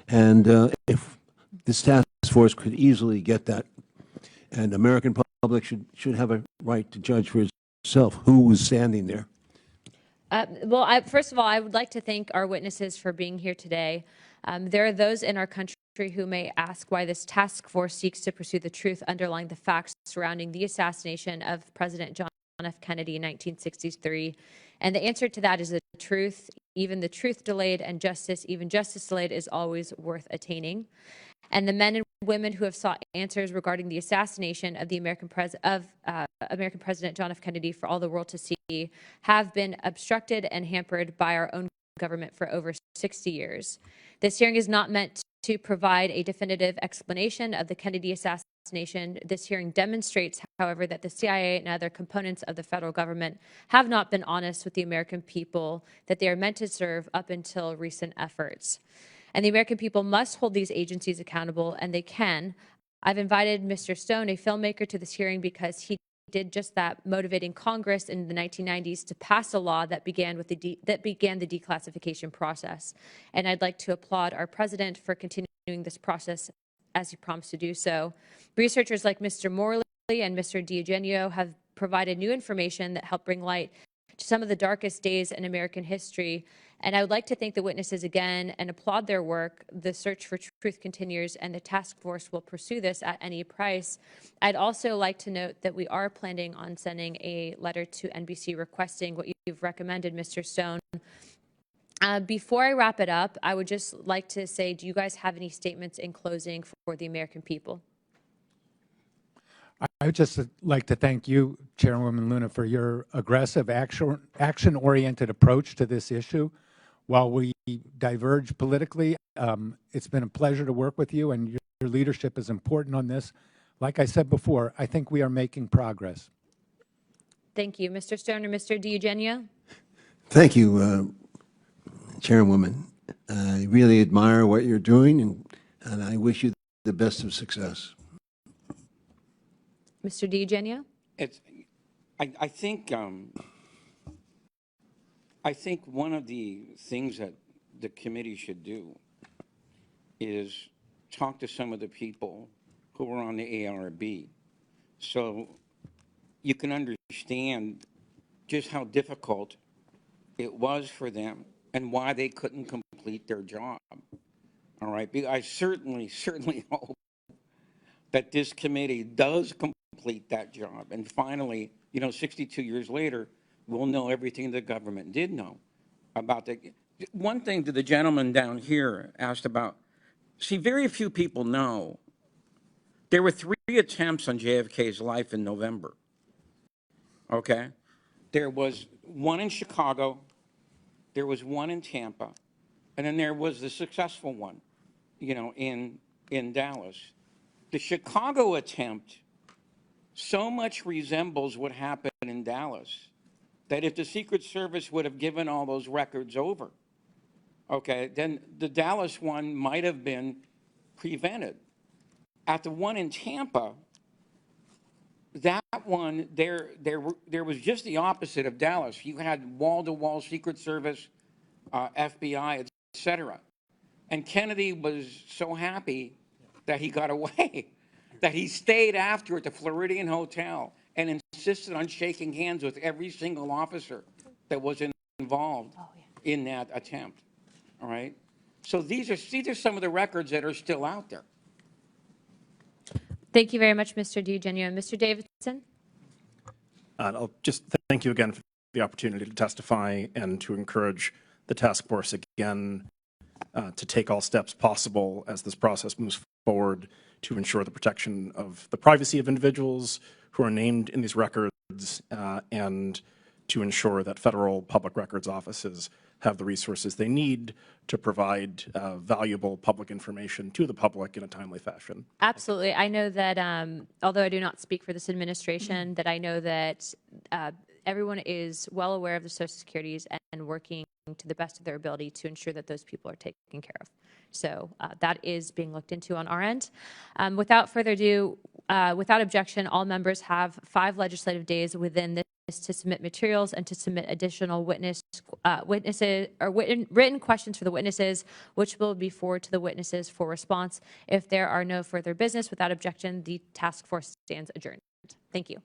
And if this task force could easily get that, and the American public should have a right to judge for itself who was standing there. Well, first of all, I would like to thank our witnesses for being here today. There are those in our country who may ask why this task force seeks to pursue the truth underlying the facts surrounding the assassination of President John F. Kennedy in 1963. And the answer to that is the truth. Even the truth delayed and justice, even justice delayed, is always worth attaining. And the men and women who have sought answers regarding the assassination of the American President John F. Kennedy for all the world to see have been obstructed and hampered by our own government for over 60 years. This hearing is not meant to provide a definitive explanation of the Kennedy assassination. This hearing demonstrates, however, that the CIA and other components of the federal government have not been honest with the American people that they are meant to serve up until recent efforts. And the American people must hold these agencies accountable, and they can. I've invited Mr. Stone, a filmmaker, to this hearing because he did just that, motivating Congress in the 1990s to pass a law that began the declassification process. And I'd like to applaud our president for continuing this process as he promised to do so. Researchers like Mr. Morley and Mr. DiEugenio have provided new information that helped bring light to some of the darkest days in American history. And I would like to thank the witnesses again and applaud their work. The search for truth continues, and the task force will pursue this at any price. I'd also like to note that we are planning on sending a letter to NBC requesting what you've recommended, Mr. Stone. Before I wrap it up, I would just like to say, do you guys have any statements in closing for the American people? I would just like to thank you, Chairwoman Luna, for your aggressive, action-oriented approach to this issue. While we diverge politically, it's been a pleasure to work with you, and your leadership is important on this. Like I said before, I think we are making progress. Thank you. Mr. Stone or Mr. DiEugenio? Thank you, Chairwoman. I really admire what you're doing, and I wish you the best of success. Mr. DiEugenio? I think one of the things that the committee should do is talk to some of the people who were on the ARB, so you can understand just how difficult it was for them and why they couldn't complete their job. All right, I certainly hope that this committee does complete that job. And finally, 62 years later, we'll know everything the government did know about the. One thing that the gentleman down here asked about, see, very few people know there were 3 attempts on JFK's life in November. Okay? There was one in Chicago, there was one in Tampa, and then there was the successful one, in Dallas. The Chicago attempt so much resembles what happened in Dallas that if the Secret Service would have given all those records over, okay, then the Dallas one might have been prevented. At the one in Tampa, that one, there was just the opposite of Dallas. You had wall-to-wall Secret Service, FBI, et cetera. And Kennedy was so happy that he got away, that he stayed after at the Floridian Hotel and insisted on shaking hands with every single officer that was involved in that attempt. All right? So these are some of the records that are still out there. Thank you very much, Mr. DiEugenio. Mr. Davidson? I'll just thank you again for the opportunity to testify and to encourage the task force again to take all steps possible as this process moves forward to ensure the protection of the privacy of individuals who are named in these records and to ensure that federal public records offices have the resources they need to provide valuable public information to the public in a timely fashion. Absolutely. I know that, although I do not speak for this administration, that I know that everyone is well aware of the Social Securities and working to the best of their ability to ensure that those people are taken care of. So that is being looked into on our end. Without further ado, without objection, all members have 5 legislative days within this to submit materials and to submit additional witnesses or written questions for the witnesses, which will be forwarded to the witnesses for response. If there are no further business, without objection, the task force stands adjourned. Thank you.